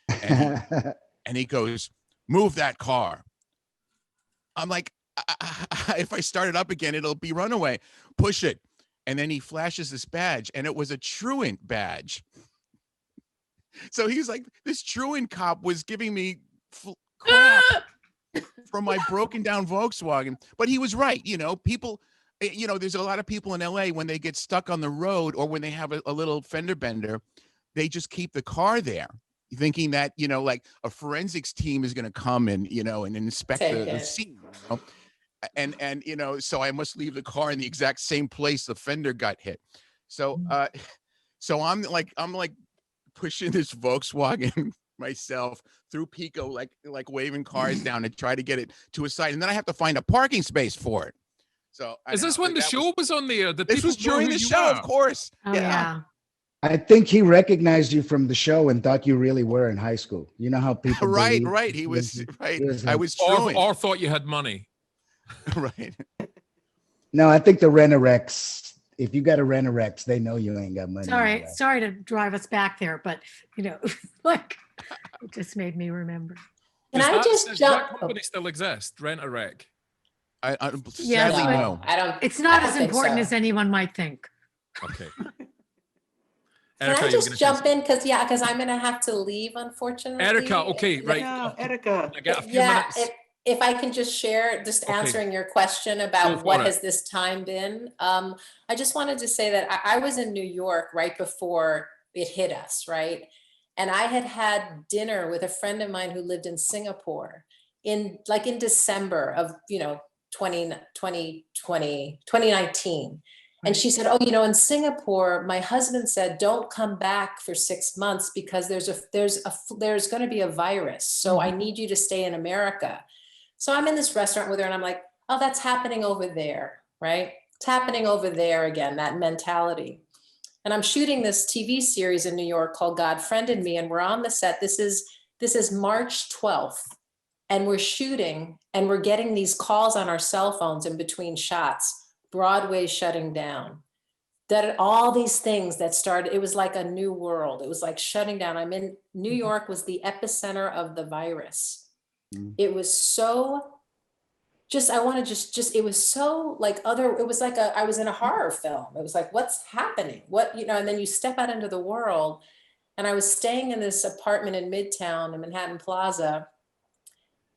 and he goes, "Move that car." I'm like, if I start it up again, it'll be runaway. Push it. And then he flashes this badge, and it was a truant badge. So he's like, this truant cop was giving me crap from my broken down Volkswagen. But he was right. People, there's a lot of people in LA, when they get stuck on the road or when they have a little fender bender, they just keep the car there, thinking that, like a forensics team is going to come and, and inspect the scene. And so I must leave the car in the exact same place the fender got hit. So I'm like pushing this Volkswagen myself through Pico, like waving cars down to try to get it to a side, and then I have to find a parking space for it. So is this when the show was on the air? This was during the show, of course. Oh, yeah. I think he recognized you from the show and thought you really were in high school. You know how people right. He was right. I was truant. Or thought you had money. Right. No, I think the Rent-A-Wrecks, if you got a Rent-A-Wrecks, they know you ain't got money. Sorry to drive us back there, but like it just made me remember. Can I just does jump? that company still exist? Rent-A-Wreck. Sadly, no. I don't. It's not I don't as think important so. as anyone might think. Okay. Can Erica, I just jump in? Because I'm going to have to leave, unfortunately. Erica, okay, right. Yeah, Erica. I got a few minutes. If I can just share, answering your question about what has this time been. I just wanted to say that I was in New York right before it hit us, right? And I had dinner with a friend of mine who lived in Singapore in December of, 2019. And she said, oh, in Singapore, my husband said, don't come back for 6 months because there's going to be a virus. So I need you to stay in America. So I'm in this restaurant with her and I'm like, oh, that's happening over there, right? It's happening over there again, that mentality. And I'm shooting this TV series in New York called God Friended Me. And we're on the set. This is March 12th. And we're shooting and we're getting these calls on our cell phones in between shots. Broadway shutting down, that all these things that started, it was like a new world. It was like shutting down. I'm in New York was the epicenter of the virus. It was so it was so like it was like I was in a horror film. It was like, what's happening? And then you step out into the world. And I was staying in this apartment in Midtown in Manhattan Plaza.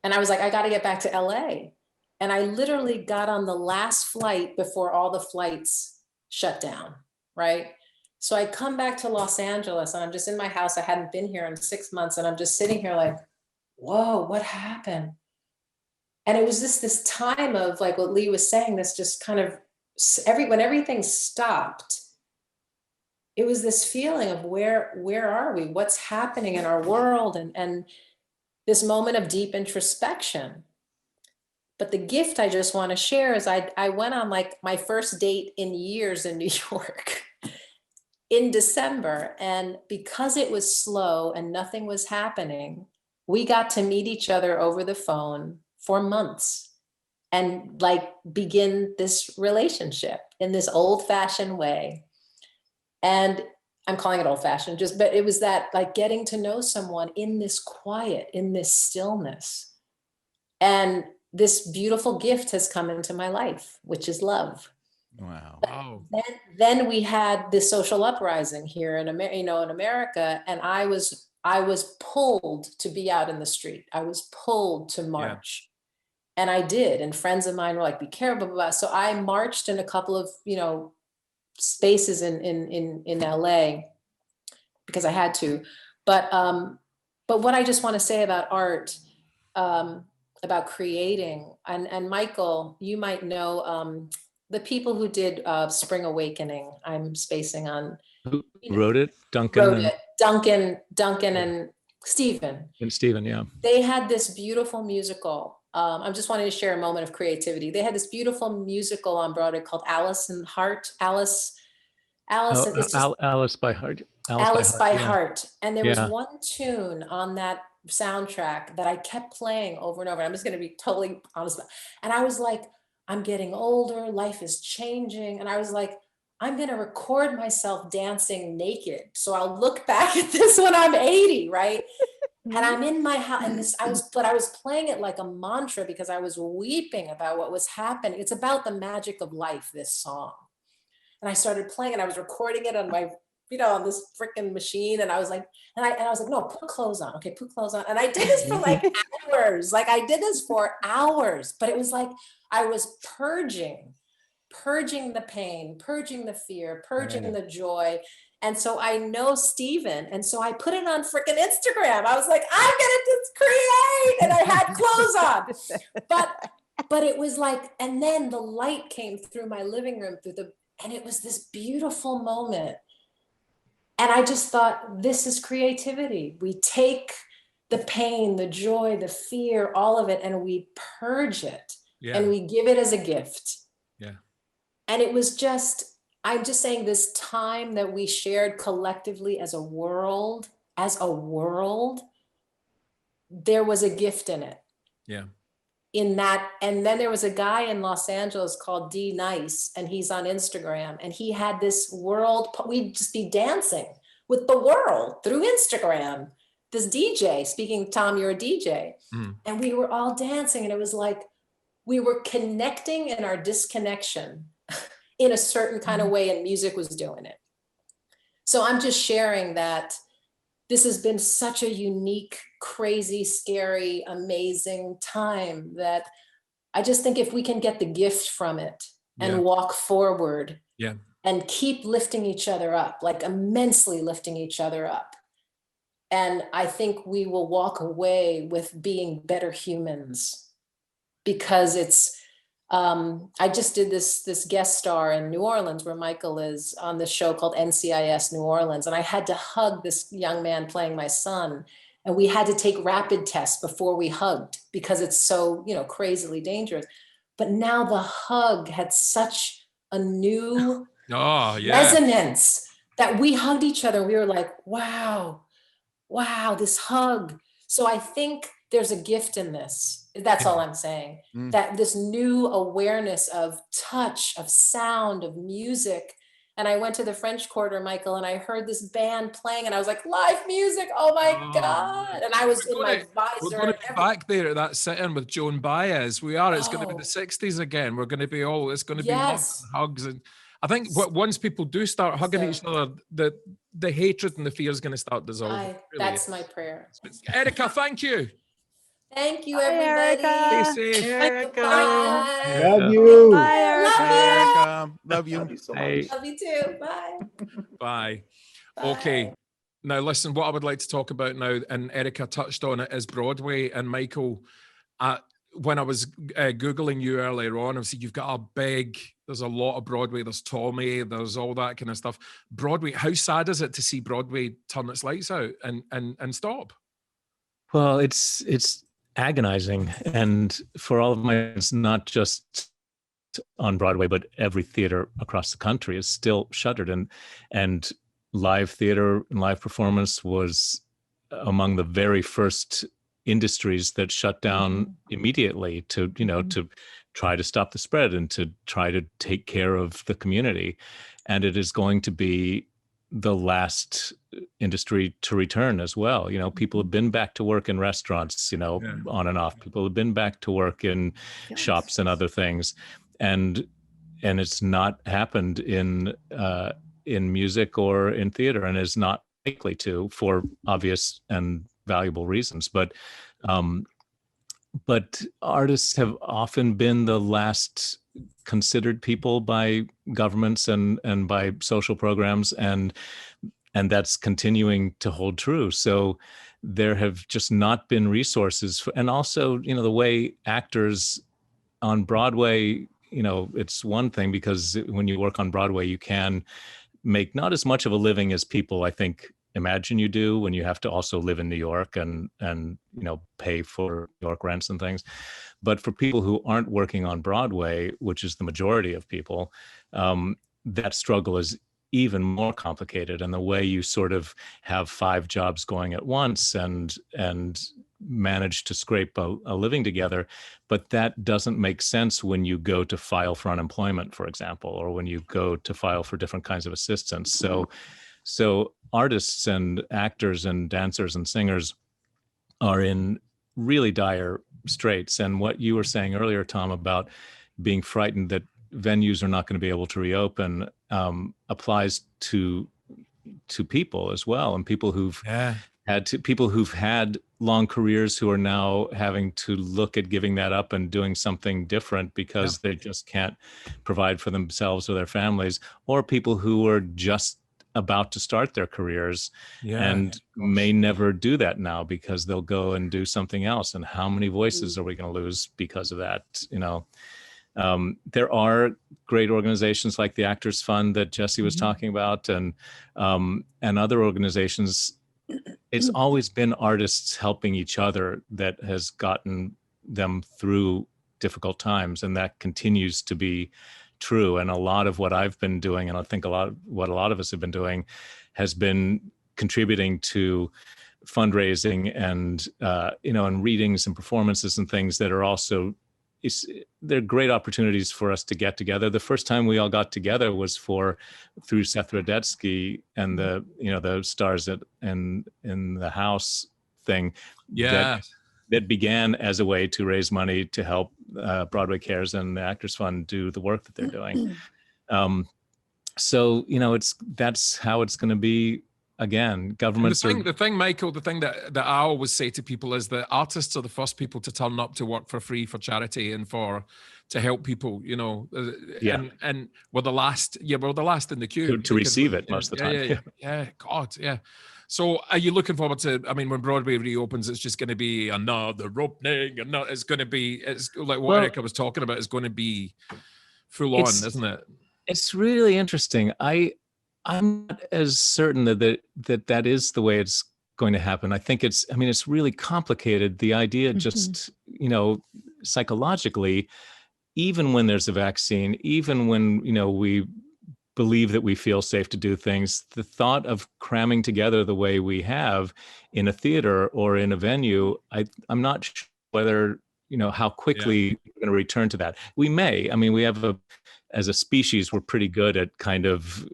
And I was like, I got to get back to LA. And I literally got on the last flight before all the flights shut down, right? So I come back to Los Angeles and I'm just in my house. I hadn't been here in 6 months and I'm just sitting here like, whoa, what happened? And it was just this time of like what Lee was saying, this just kind of when everything stopped, it was this feeling of where are we? What's happening in our world? And this moment of deep introspection. But the gift I just want to share is I went on like my first date in years in New York in December. And because it was slow and nothing was happening, we got to meet each other over the phone for months and like begin this relationship in this old fashioned way. And I'm calling it old fashioned but it was that like getting to know someone in this quiet, in this stillness. And this beautiful gift has come into my life, which is love. Wow. Then we had this social uprising here in America, and I was I was pulled to be out in the street. I was pulled to march. And I did. And friends of mine were like, be careful, blah, blah, blah. So I marched in a couple of, spaces in LA because I had to. But what I just want to say about art, about creating, and Michael, you might know the people who did Spring Awakening. I'm spacing on. Who wrote it? Duncan And Stephen. And Stephen, yeah. They had this beautiful musical. I'm just wanting to share a moment of creativity. They had this beautiful musical on Broadway called Alice by Heart. Alice by Heart. And there was one tune on that soundtrack that I kept playing over and over. I'm just going to be totally honest. And I was like, I'm getting older. Life is changing. And I was like, I'm going to record myself dancing naked. So I'll look back at this when I'm 80, right? And I'm in my house, and I was playing it like a mantra because I was weeping about what was happening. It's about the magic of life, this song. And I started playing, and I was recording it on my, on this freaking machine. And I was like, and I was like, no, put clothes on. Okay, put clothes on. And I did this for like hours. Like I did this for hours, but it was like I was purging the pain, purging the fear, purging the joy. And so I know Stephen. And so I put it on freaking Instagram. I was like, I'm gonna just create. And I had clothes on. But it was like, and then the light came through my living room and it was this beautiful moment. And I just thought, this is creativity. We take the pain, the joy, the fear, all of it, and we purge it. And we give it as a gift. Yeah. And it was just, I'm just saying, this time that we shared collectively as a world, there was a gift in it. Yeah. In that, and then there was a guy in Los Angeles called D Nice, and he's on Instagram, and he had this world, we'd just be dancing with the world through Instagram. This DJ, speaking, Tom, you're a DJ. And we were all dancing, and it was like, we were connecting in our disconnection in a certain kind of way, and music was doing it. So I'm just sharing that this has been such a unique, crazy, scary, amazing time that I just think if we can get the gift from it and walk forward and keep lifting each other up, like immensely lifting each other up. And I think we will walk away with being better humans, because it's, I just did this guest star in New Orleans where Michael is on this show called NCIS New Orleans. And I had to hug this young man playing my son. And we had to take rapid tests before we hugged because it's so, crazily dangerous. But now the hug had such a new resonance that we hugged each other. We were like, wow, this hug. So I think there's a gift in this. That's all I'm saying. That this new awareness of touch, of sound, of music. And I went to the French Quarter, Michael, and I heard this band playing, and I was like, live music, oh my God. And I was in my visor. We're going to be back there at that sit-in with Joan Baez. We are. It's going to be the 60s again. We're going to be it's going to be lots of hugs. And I think once people do start hugging each other, the hatred and the fear is going to start dissolving. That's my prayer. Erica, thank you. Thank you, everybody. Erica. Stay safe. Erica. Love you. Bye, Erica. Love you. Love you so much. Love you too. Bye. Bye. Okay. Now, listen, what I would like to talk about now, and Erica touched on it, is Broadway. And Michael, when I was Googling you earlier on, I said, you've got there's a lot of Broadway. There's Tommy, there's all that kind of stuff. Broadway, how sad is it to see Broadway turn its lights out and stop? Well, it's agonizing. And for all of it's not just on Broadway, but every theater across the country is still shuttered. And live theater and live performance was among the very first industries that shut down immediately to try to stop the spread and to try to take care of the community. And it is going to be the last industry to return as well. People have been back to work in restaurants, on and off. People have been back to work in shops and other things. And it's not happened in music or in theater, and is not likely to, for obvious and valuable reasons. But artists have often been the last considered people by governments and by social programs, and that's continuing to hold true. So there have just not been resources for, and also, the way actors on Broadway, it's one thing, because when you work on Broadway, you can make not as much of a living as people, I think, imagine you do, when you have to also live in New York and pay for New York rents and things. But for people who aren't working on Broadway, which is the majority of people, that struggle is even more complicated. And the way you sort of have 5 jobs going at once and manage to scrape a living together, but that doesn't make sense when you go to file for unemployment, for example, or when you go to file for different kinds of assistance. So artists and actors and dancers and singers are in really dire straits. And what you were saying earlier, Tom, about being frightened that venues are not going to be able to reopen, applies to people as well, and people who've had long careers who are now having to look at giving that up and doing something different because they just can't provide for themselves or their families, or people who are just about to start their careers and may never do that now because they'll go and do something else. And how many voices are we going to lose because of that? There are great organizations like the Actors Fund that Jesse was talking about, and other organizations. It's always been artists helping each other that has gotten them through difficult times, and that continues to be true. And a lot of what I've been doing, and I think a lot of us have been doing, has been contributing to fundraising and and readings and performances and things that are also, they're great opportunities for us to get together. The first time we all got together was through Seth Rudetsky and the Stars in the House thing. That began as a way to raise money to help Broadway Cares and the Actors Fund do the work that they're doing. So that's how it's going to be. Again, governments the thing, Michael, the thing that I always say to people is that artists are the first people to turn up to work for free for charity and to help people, and we're the last in the queue to receive it most of the time. So are you looking forward to, when Broadway reopens, it's just going to be another opening, and it's like what Erica was talking about, is going to be full on, isn't it? It's really interesting. I'm not as certain that is the way it's going to happen. I think it's really complicated. The idea just, psychologically, even when there's a vaccine, even when, we believe that we feel safe to do things, the thought of cramming together the way we have in a theater or in a venue, I'm not sure whether, how quickly we're going to return to that. We may. We have as a species, we're pretty good at kind of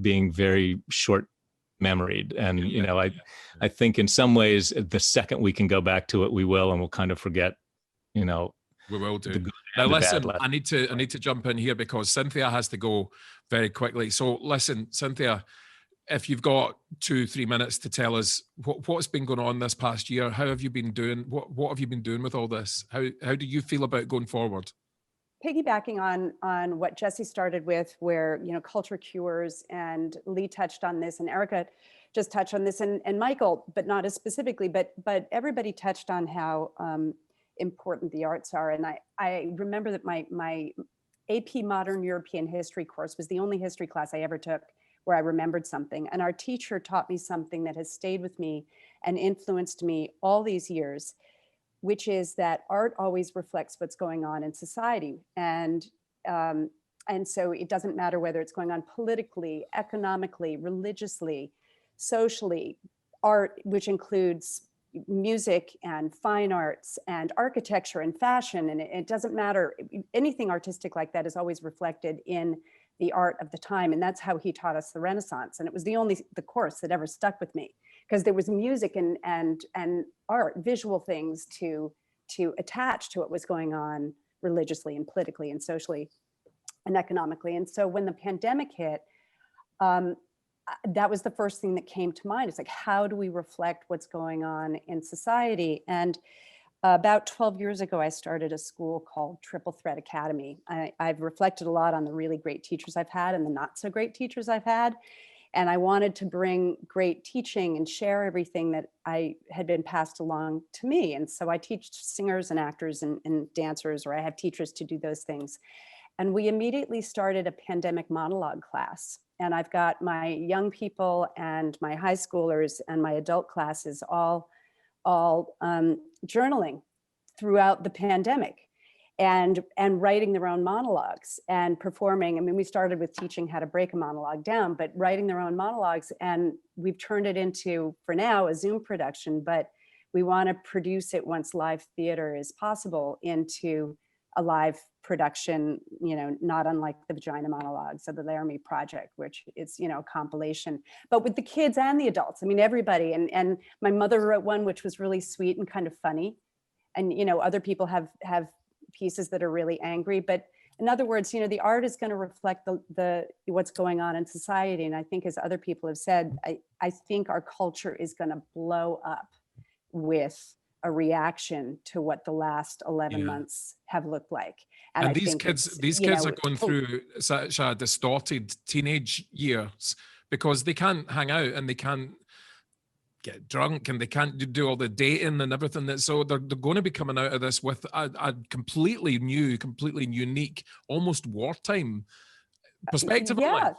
being very short-memoried. And, I think in some ways, the second we can go back to it, we will, and we'll kind of forget, we will do. Now, listen, I need to jump in here because Cynthia has to go very quickly. So listen, Cynthia, if you've got 2-3 minutes to tell us what's been going on this past year, how have you been doing? What have you been doing with all this? How do you feel about going forward? Piggybacking on what Jesse started with, where culture cures, and Lee touched on this, and Erica just touched on this, and Michael, but not as specifically, but everybody touched on how important the arts are. And I remember that my AP Modern European History course was the only history class I ever took where I remembered something, and our teacher taught me something that has stayed with me and influenced me all these years, which is that art always reflects what's going on in society. And so it doesn't matter whether it's going on politically, economically, religiously, socially. Art, which includes music and fine arts and architecture and fashion, and it doesn't matter, anything artistic like that is always reflected in the art of the time. And that's how he taught us the Renaissance. And it was the course that ever stuck with me, because there was music and art, visual things to attach to what was going on religiously and politically and socially and economically. And so when the pandemic hit, that was the first thing that came to mind. It's like, how do we reflect what's going on in society? And about 12 years ago, I started a school called Triple Threat Academy. I've reflected a lot on the really great teachers I've had and the not so great teachers I've had. And I wanted to bring great teaching and share everything that I had been passed along to me. And so I teach singers and actors and dancers, or I have teachers to do those things. And we immediately started a pandemic monologue class. And I've got my young people and my high schoolers and my adult classes all journaling throughout the pandemic and writing their own monologues and performing. I mean, we started with teaching how to break a monologue down, but writing their own monologues. And we've turned it into, for now, a Zoom production, but we want to produce it once live theater is possible into a live production, you know, not unlike the Vagina Monologues of the Laramie Project, which is, you know, a compilation, but with the kids and the adults. I mean, everybody. And my mother wrote one, which was really sweet and kind of funny. And, you know, other people have pieces that are really angry. But in other words, you know, the art is going to reflect the what's going on in society. And I think, as other people have said, I think our culture is going to blow up with a reaction to what the last 11 months have looked like. And these kids are going through such a distorted teenage years because they can't hang out and they can't get drunk and they can't do all the dating and everything. So they're going to be coming out of this with a completely new, completely unique, almost wartime perspective on life.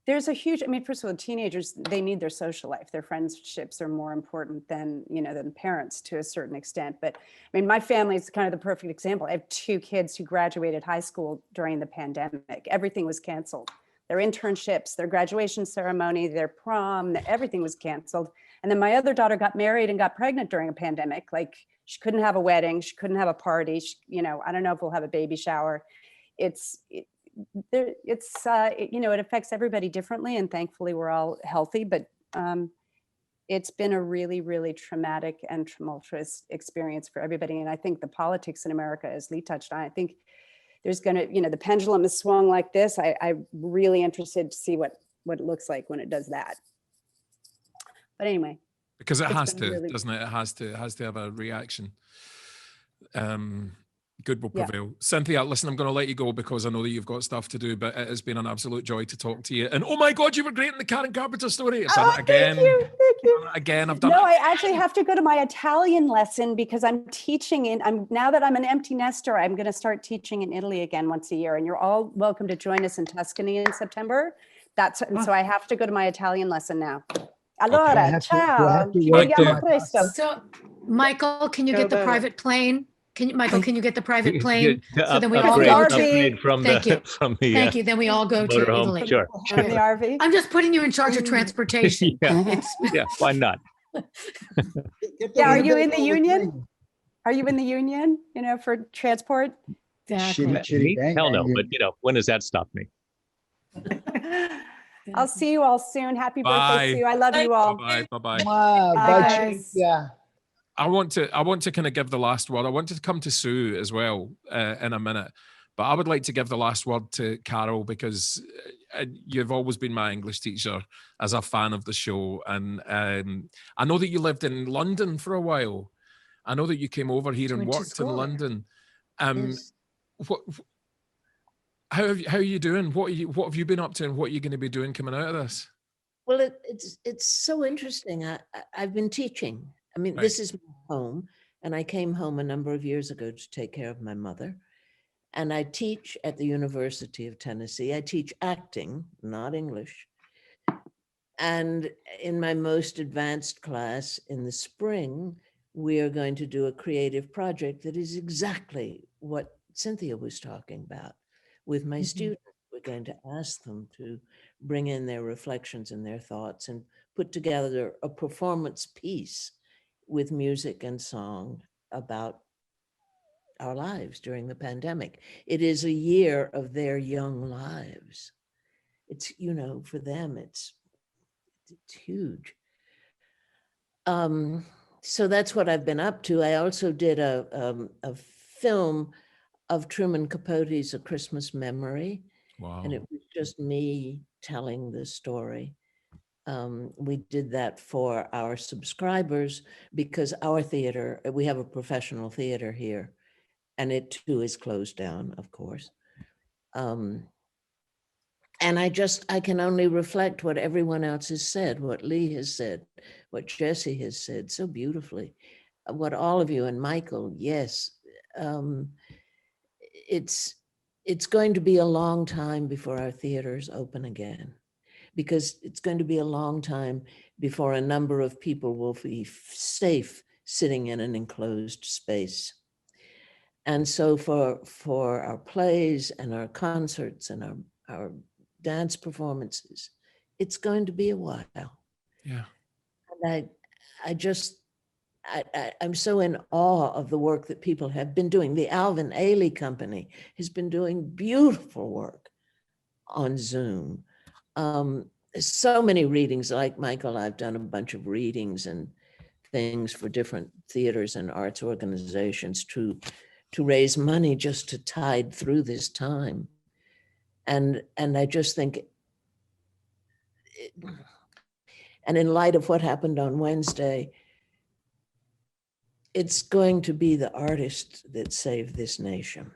There's a huge, I mean, first of all, teenagers, they need their social life. Their friendships are more important than, you know, than parents to a certain extent. But I mean, my family is kind of the perfect example. I have 2 kids who graduated high school during the pandemic. Everything was canceled. Their internships, their graduation ceremony, their prom, everything was canceled. And then my other daughter got married and got pregnant during a pandemic. Like, she couldn't have a wedding. She couldn't have a party. You know, I don't know if we'll have a baby shower. You know, it affects everybody differently, and thankfully we're all healthy, but it's been a really, really traumatic and tumultuous experience for everybody. And I think the politics in America, as Lee touched on, I think there's gonna, you know, the pendulum is swung like this. I'm really interested to see what it looks like when it does that. But anyway. Because it has to, doesn't it? It has to have a reaction. Good will prevail. Yeah. Cynthia, listen, I'm going to let you go because I know that you've got stuff to do, but it has been an absolute joy to talk to you. And oh my God, you were great in the Karen Carpenter story. I've done it again. Thank you. Again, I've done it. No, I actually have to go to my Italian lesson because I'm teaching now that I'm an empty nester, I'm going to start teaching in Italy again once a year. And you're all welcome to join us in Tuscany in September. So I have to go to my Italian lesson now. Allora, ciao. So, Michael, can you get the private plane? Michael, can you get the private plane? So then we all go from the Thank you. Then we all go to Italy. Sure. The RV. I'm just putting you in charge of transportation. Yeah, why not? Yeah, are you in the union? Are you in the union, you know, for transport? Exactly. Hell no, but you know, when does that stop me? I'll see you all soon. Happy birthday, Sue. I love you all. Bye. Bye. Yeah. I want to kind of give the last word. I want to come to Sue as well in a minute, but I would like to give the last word to Carol because you've always been my English teacher as a fan of the show. And I know that you lived in London for a while. I know that you came over here and worked in London. Yes. How are you doing? What have you been up to and what are you going to be doing coming out of this? Well, it's so interesting. I've been teaching. I mean, This is my home, and I came home a number of years ago to take care of my mother. And I teach at the University of Tennessee. I teach acting, not English. And in my most advanced class in the spring, we are going to do a creative project that is exactly what Cynthia was talking about with my students. We're going to ask them to bring in their reflections and their thoughts and put together a performance piece with music and song about our lives during the pandemic. It is a year of their young lives. It's, you know, for them, it's huge. So that's what I've been up to. I also did a film of Truman Capote's A Christmas Memory. Wow. And it was just me telling the story. We did that for our subscribers because our theater, we have a professional theater here, and it too is closed down, of course. And I can only reflect what everyone else has said, what Lee has said, what Jesse has said so beautifully, what all of you and Michael, yes. It's going to be a long time before our theaters open again, because it's going to be a long time before a number of people will be safe sitting in an enclosed space. And so for our plays and our concerts and our dance performances, it's going to be a while. Yeah. And I'm so in awe of the work that people have been doing. The Alvin Ailey Company has been doing beautiful work on Zoom. So many readings, like Michael, I've done a bunch of readings and things for different theaters and arts organizations to raise money just to tide through this time. And I just think, and in light of what happened on Wednesday, it's going to be the artists that save this nation.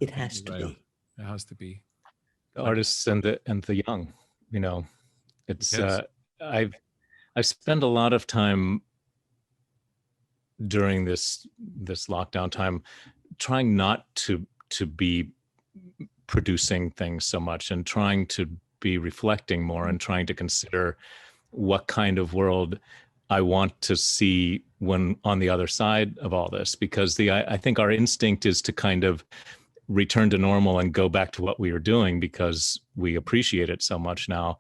It has to be. It has to be. The artists and the young, you know, it's I've spent a lot of time during this lockdown time trying not to be producing things so much, and trying to be reflecting more, and trying to consider what kind of world I want to see when on the other side of all this, because I think our instinct is to kind of return to normal and go back to what we were doing because we appreciate it so much now.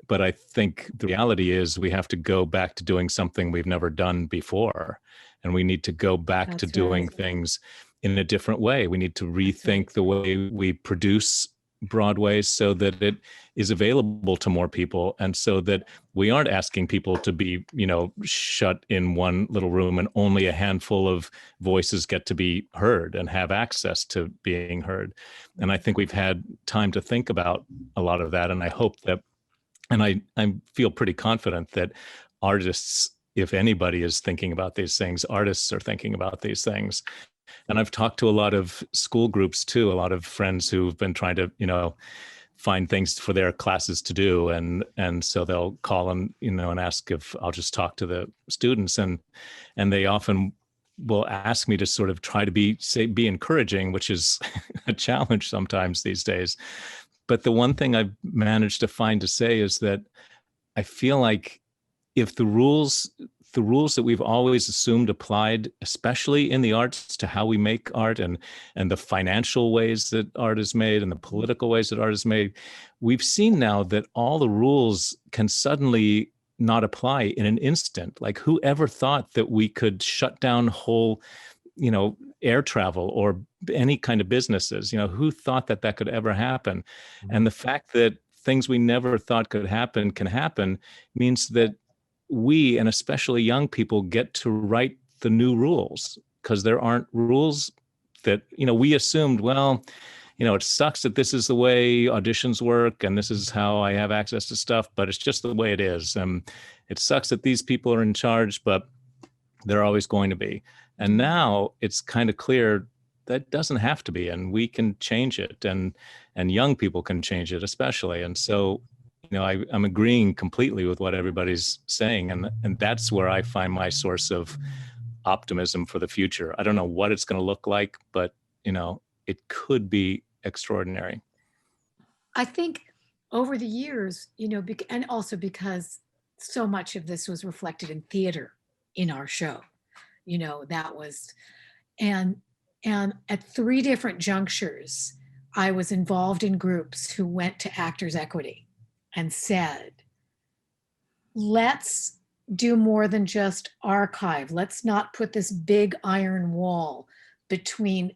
But I think the reality is we have to go back to doing something we've never done before. And we need to go back to doing things in a different way. We need to rethink the way we produce Broadway so that it is available to more people, and so that we aren't asking people to be, you know, shut in one little room and only a handful of voices get to be heard and have access to being heard. And I think we've had time to think about a lot of that. And I hope that, and I feel pretty confident that artists, if anybody is thinking about these things, artists are thinking about these things. And I've talked to a lot of school groups too, a lot of friends who've been trying to, you know, find things for their classes to do. And so they'll call and, you know, and ask if I'll just talk to the students. And they often will ask me to sort of try to be encouraging, which is a challenge sometimes these days. But the one thing I've managed to find to say is that I feel like if the rules that we've always assumed applied, especially in the arts, to how we make art and the financial ways that art is made and the political ways that art is made, we've seen now that all the rules can suddenly not apply in an instant. Like, whoever thought that we could shut down whole, you know, air travel or any kind of businesses? You know, who thought that that could ever happen? And the fact that things we never thought could happen can happen means that we, and especially young people, get to write the new rules, because there aren't rules that, you know, we assumed, well, you know, it sucks that this is the way auditions work and this is how I have access to stuff, but it's just the way it is. It sucks that these people are in charge, but they're always going to be. And now it's kind of clear that doesn't have to be, and we can change it, and young people can change it especially. And so, you know, I'm agreeing completely with what everybody's saying. And that's where I find my source of optimism for the future. I don't know what it's going to look like, but, you know, it could be extraordinary. I think over the years, you know, and also because so much of this was reflected in theater in our show, you know, that was, and at 3 different junctures, I was involved in groups who went to Actors Equity and said, let's do more than just archive. Let's not put this big iron wall between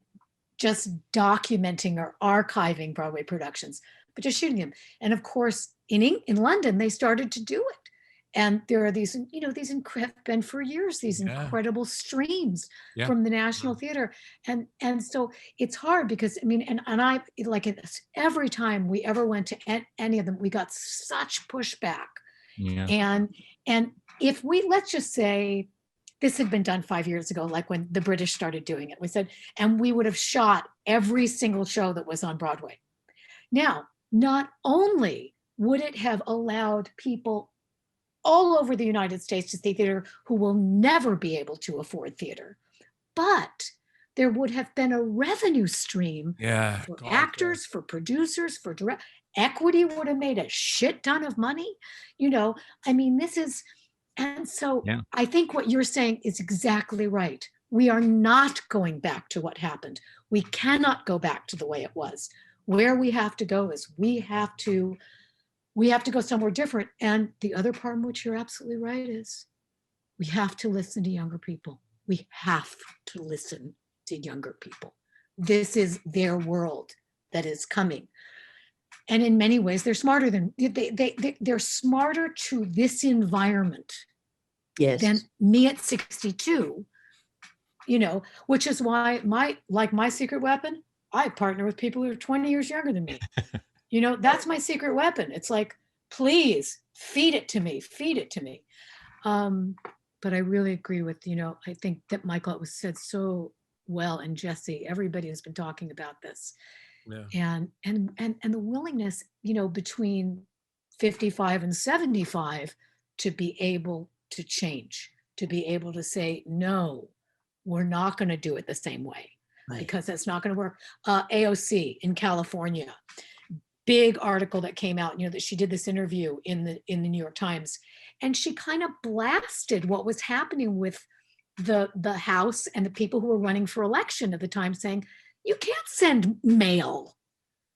just documenting or archiving Broadway productions, but just shooting them. And of course, in London, they started to do it. And there are these, you know, these have been for years, these incredible streams from the National Theater. And so it's hard because, I mean, and I, like every time we ever went to any of them, we got such pushback. Yeah. And if we, let's just say this had been done 5 years ago, like when the British started doing it, we said, and we would have shot every single show that was on Broadway. Now, not only would it have allowed people all over the United States to see theater who will never be able to afford theater, but there would have been a revenue stream for actors, for producers, for direct. Equity would have made a shit ton of money. You know, I mean, this is, and so I think what you're saying is exactly right. We are not going back to what happened. We cannot go back to the way it was. Where we have to go is we have to go somewhere different. And the other part in which you're absolutely right is we have to listen to younger people. We have to listen to younger people. This is their world that is coming. And in many ways, they're smarter than, they're smarter to this environment than me at 62, you know, which is why my secret weapon, I partner with people who are 20 years younger than me. You know, that's my secret weapon. It's like, please feed it to me, feed it to me. But I really agree with, you know, I think that Michael, it was said so well, and Jesse, everybody has been talking about this. And the willingness, you know, between 55 and 75 to be able to change, to be able to say, no, we're not going to do it the same way, because that's not going to work. AOC in California, big article that came out, you know, that she did this interview in the New York Times, and she kind of blasted what was happening with the House and the people who were running for election at the time, saying, you can't send mail.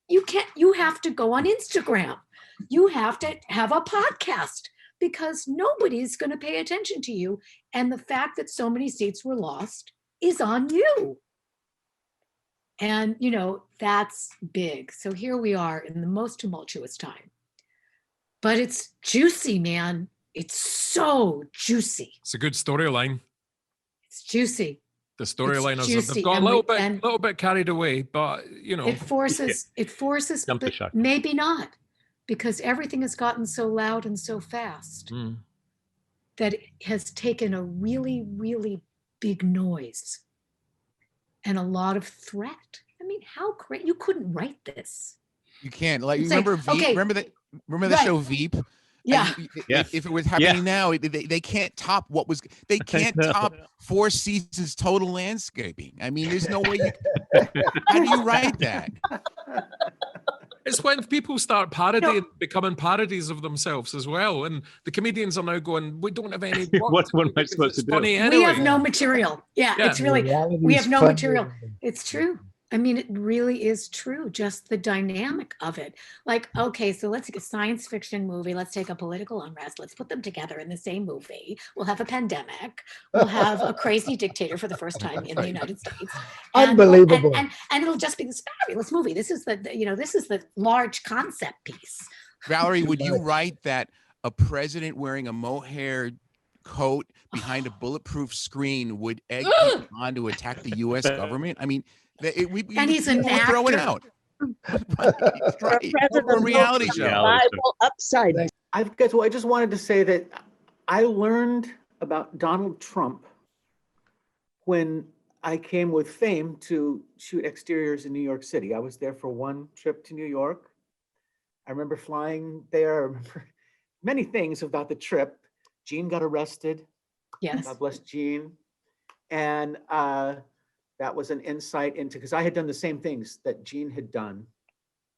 You have to go on Instagram. You have to have a podcast, because nobody's going to pay attention to you. And the fact that so many seats were lost is on you. And, you know, that's big. So here we are in the most tumultuous time. But it's juicy, man. It's so juicy. It's a good storyline. It's juicy. The storyliners have got a little bit carried away, but you know, it forces, but maybe not, because everything has gotten so loud and so fast that it has taken a really, really big noise and a lot of threat. I mean, how great, you couldn't write this. You can't, like, you remember Veep? Okay. Remember the show Veep? Yeah. If it was happening now, they can't top they can't top 4 seasons total landscaping. I mean, there's no way how do you write that? It's when people start parodying, becoming parodies of themselves as well. And the comedians are now going, we don't have any work. What am I supposed to do? Anyway. We have no material. Yeah, it's really, we have no material. It's true. I mean, it really is true, just the dynamic of it. Like, okay, so let's take a science fiction movie. Let's take a political unrest. Let's put them together in the same movie. We'll have a pandemic. We'll have a crazy dictator for the first time in the United States. Unbelievable. And it'll just be this fabulous movie. This is this is the large concept piece. Valerie, would you write that a president wearing a mohair coat behind a bulletproof screen would egg people on to attack the U.S. government? I mean, and he's an actor. Throw it out. Right. A reality show. Bible upside down. I just wanted to say that I learned about Donald Trump when I came with Fame to shoot exteriors in New York City. I was there for one trip to New York. I remember flying there. I remember many things about the trip. Gene got arrested. Yes. God bless Gene. And that was an insight into, because I had done the same things that Gene had done.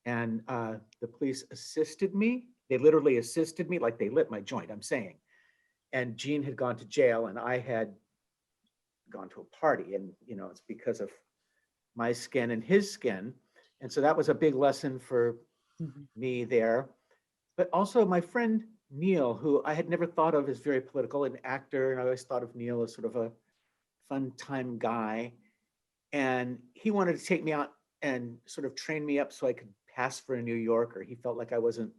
And the police assisted me. They literally assisted me, like they lit my joint, I'm saying. And Gene had gone to jail and I had gone to a party. And, you know, it's because of my skin and his skin. And so that was a big lesson for me there. But also my friend Neil, who I had never thought of as very political, an actor. And I always thought of Neil as sort of a fun time guy. And he wanted to take me out and sort of train me up so I could pass for a New Yorker. He felt like I wasn't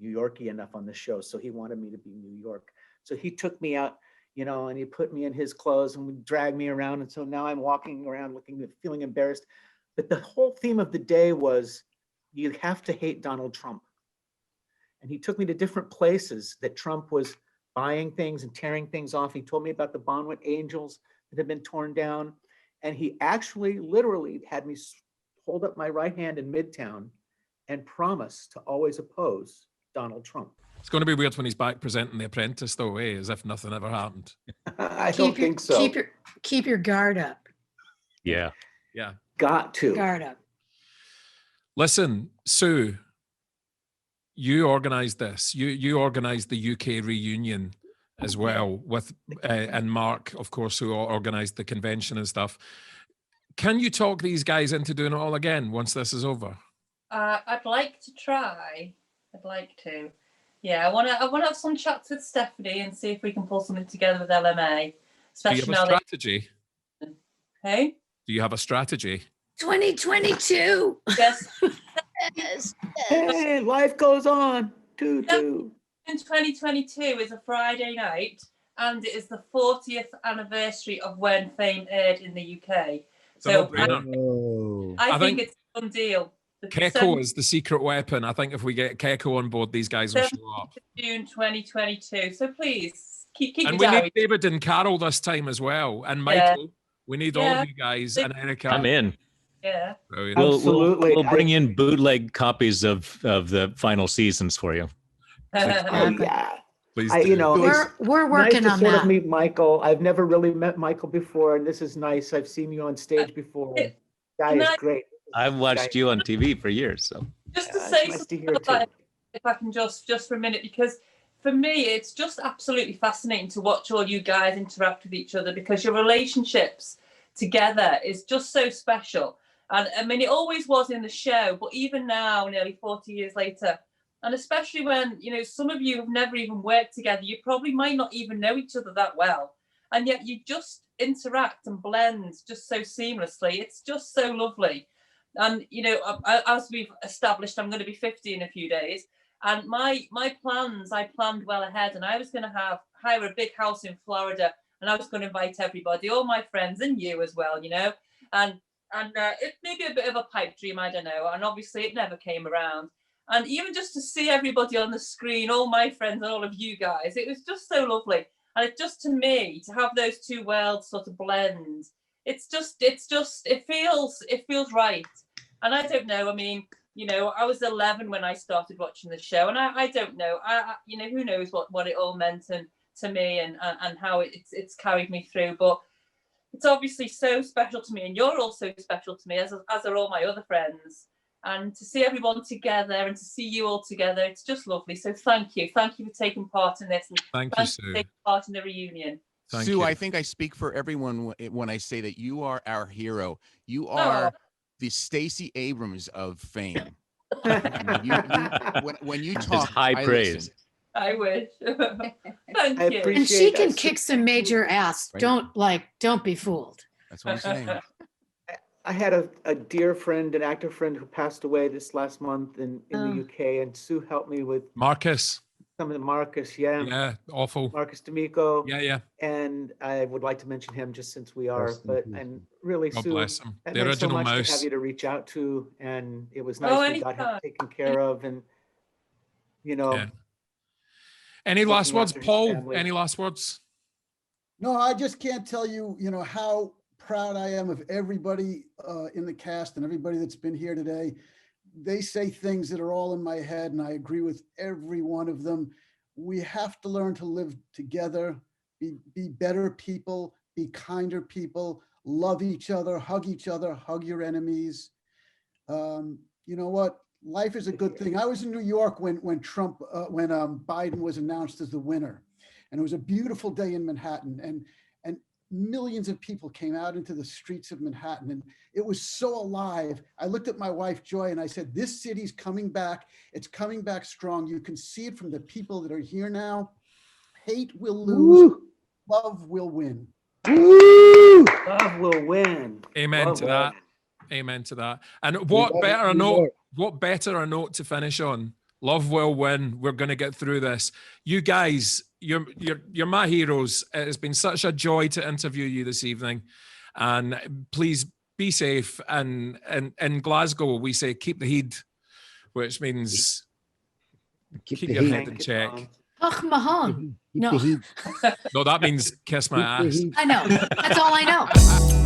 New Yorky enough on the show, so he wanted me to be New York. So he took me out, you know, and he put me in his clothes and would drag me around. And so now I'm walking around feeling embarrassed. But the whole theme of the day was, you have to hate Donald Trump. And he took me to different places that Trump was buying things and tearing things off. He told me about the Bonwit Angels that had been torn down. And he actually literally had me hold up my right hand in Midtown and promise to always oppose Donald Trump. It's going to be weird when he's back presenting The Apprentice, though, as if nothing ever happened. I don't think so. Keep your guard up. Yeah. Yeah. Got to. Guard up. Listen, Sue, you organised this. You organised the UK reunion as well with, and Mark, of course, who organised the convention and stuff. Can you talk these guys into doing it all again once this is over? I'd like to try. I'd like to. Yeah, I want to have some chats with Stephanie and see if we can pull something together with LMA. Especially do you have a strategy? Hey? Do you have a strategy? 2022. Yes. Yes. Hey, life goes on. In 2022 is a Friday night, and it is the 40th anniversary of when Fame aired in the UK. So I think it's a done deal. Coco is the secret weapon. I think if we get Coco on board, these guys will show up. June 2022. So please keep and we need David and Carol this time as well, and Michael. Yeah. We need all of you guys and Erica. I'm in. Yeah. Absolutely. We'll bring in bootleg copies of the final seasons for you. Yeah. Please you know, we're working nice on to sort that. of meet Michael. I've never really met Michael before, and this is nice. I've seen you on stage before. Guy is great. I've watched you on TV for years. So just to say something about, if I can just for a minute, because for me it's just absolutely fascinating to watch all you guys interact with each other, because your relationships together is just so special. And I mean, it always was in the show, but even now, nearly 40 years later, and especially when, you know, some of you have never even worked together, you probably might not even know each other that well, and yet you just interact and blend just so seamlessly. It's just so lovely. And, you know, as we've established, I'm going to be 50 in a few days. And my plans, I planned well ahead. And I was going to hire a big house in Florida. And I was going to invite everybody, all my friends and you as well, you know. And it may be a bit of a pipe dream, I don't know. And obviously it never came around. And even just to see everybody on the screen, all my friends and all of you guys, it was just so lovely. And it just, to me, to have those two worlds sort of blend, it feels right. And I don't know, I mean, you know, I was 11 when I started watching the show, and I don't know, you know, who knows what it all meant to me and how it's carried me through, but it's obviously so special to me, and you're also special to me, as are all my other friends. And to see everyone together and to see you all together, it's just lovely. So thank you for taking part in this, and thank you, Sue, for taking part in the reunion. Sue, I think I speak for everyone when I say that you are our hero. You are the Stacey Abrams of Fame. when you talk, it's high praise. Listen. I wish. Thank you. And she can kick some major ass. Right. Don't be fooled. That's what I'm saying. I had a dear friend, an actor friend, who passed away this last month in the UK, and Sue helped me with Marcus. Some of the Marcus, yeah, awful. Marcus D'Amico, yeah. And I would like to mention him just since we are, and really, God Sue, bless him. It The meant so original much mouse. to have you to reach out to, and it was nice we got him taken care of, and you know. Yeah. Any last words, Paul? Any last words? No, I just can't tell you, you know, how proud I am of everybody in the cast and everybody that's been here today. They say things that are all in my head, and I agree with every one of them. We have to learn to live together, be better people, be kinder people, love each other, hug your enemies. You know what? Life is a good thing. I was in New York when Biden was announced as the winner, and it was a beautiful day in Manhattan, and millions of people came out into the streets of Manhattan, and it was so alive. I looked at my wife, Joy, and I said, this city's coming back. It's coming back strong. You can see it from the people that are here now. Hate will lose. Woo. Love will win. Woo. Love will win. Amen to that. Amen to that. And what better a note to finish on? Love will win. We're going to get through this. You guys, you're my heroes. It has been such a joy to interview you this evening, and please be safe. And in Glasgow, we say keep the heat, which means keep the your heat. head in check. Och, Mahon. Keep No. the heat. No, that means kiss my Keep the ass. heat. I know. That's all I know.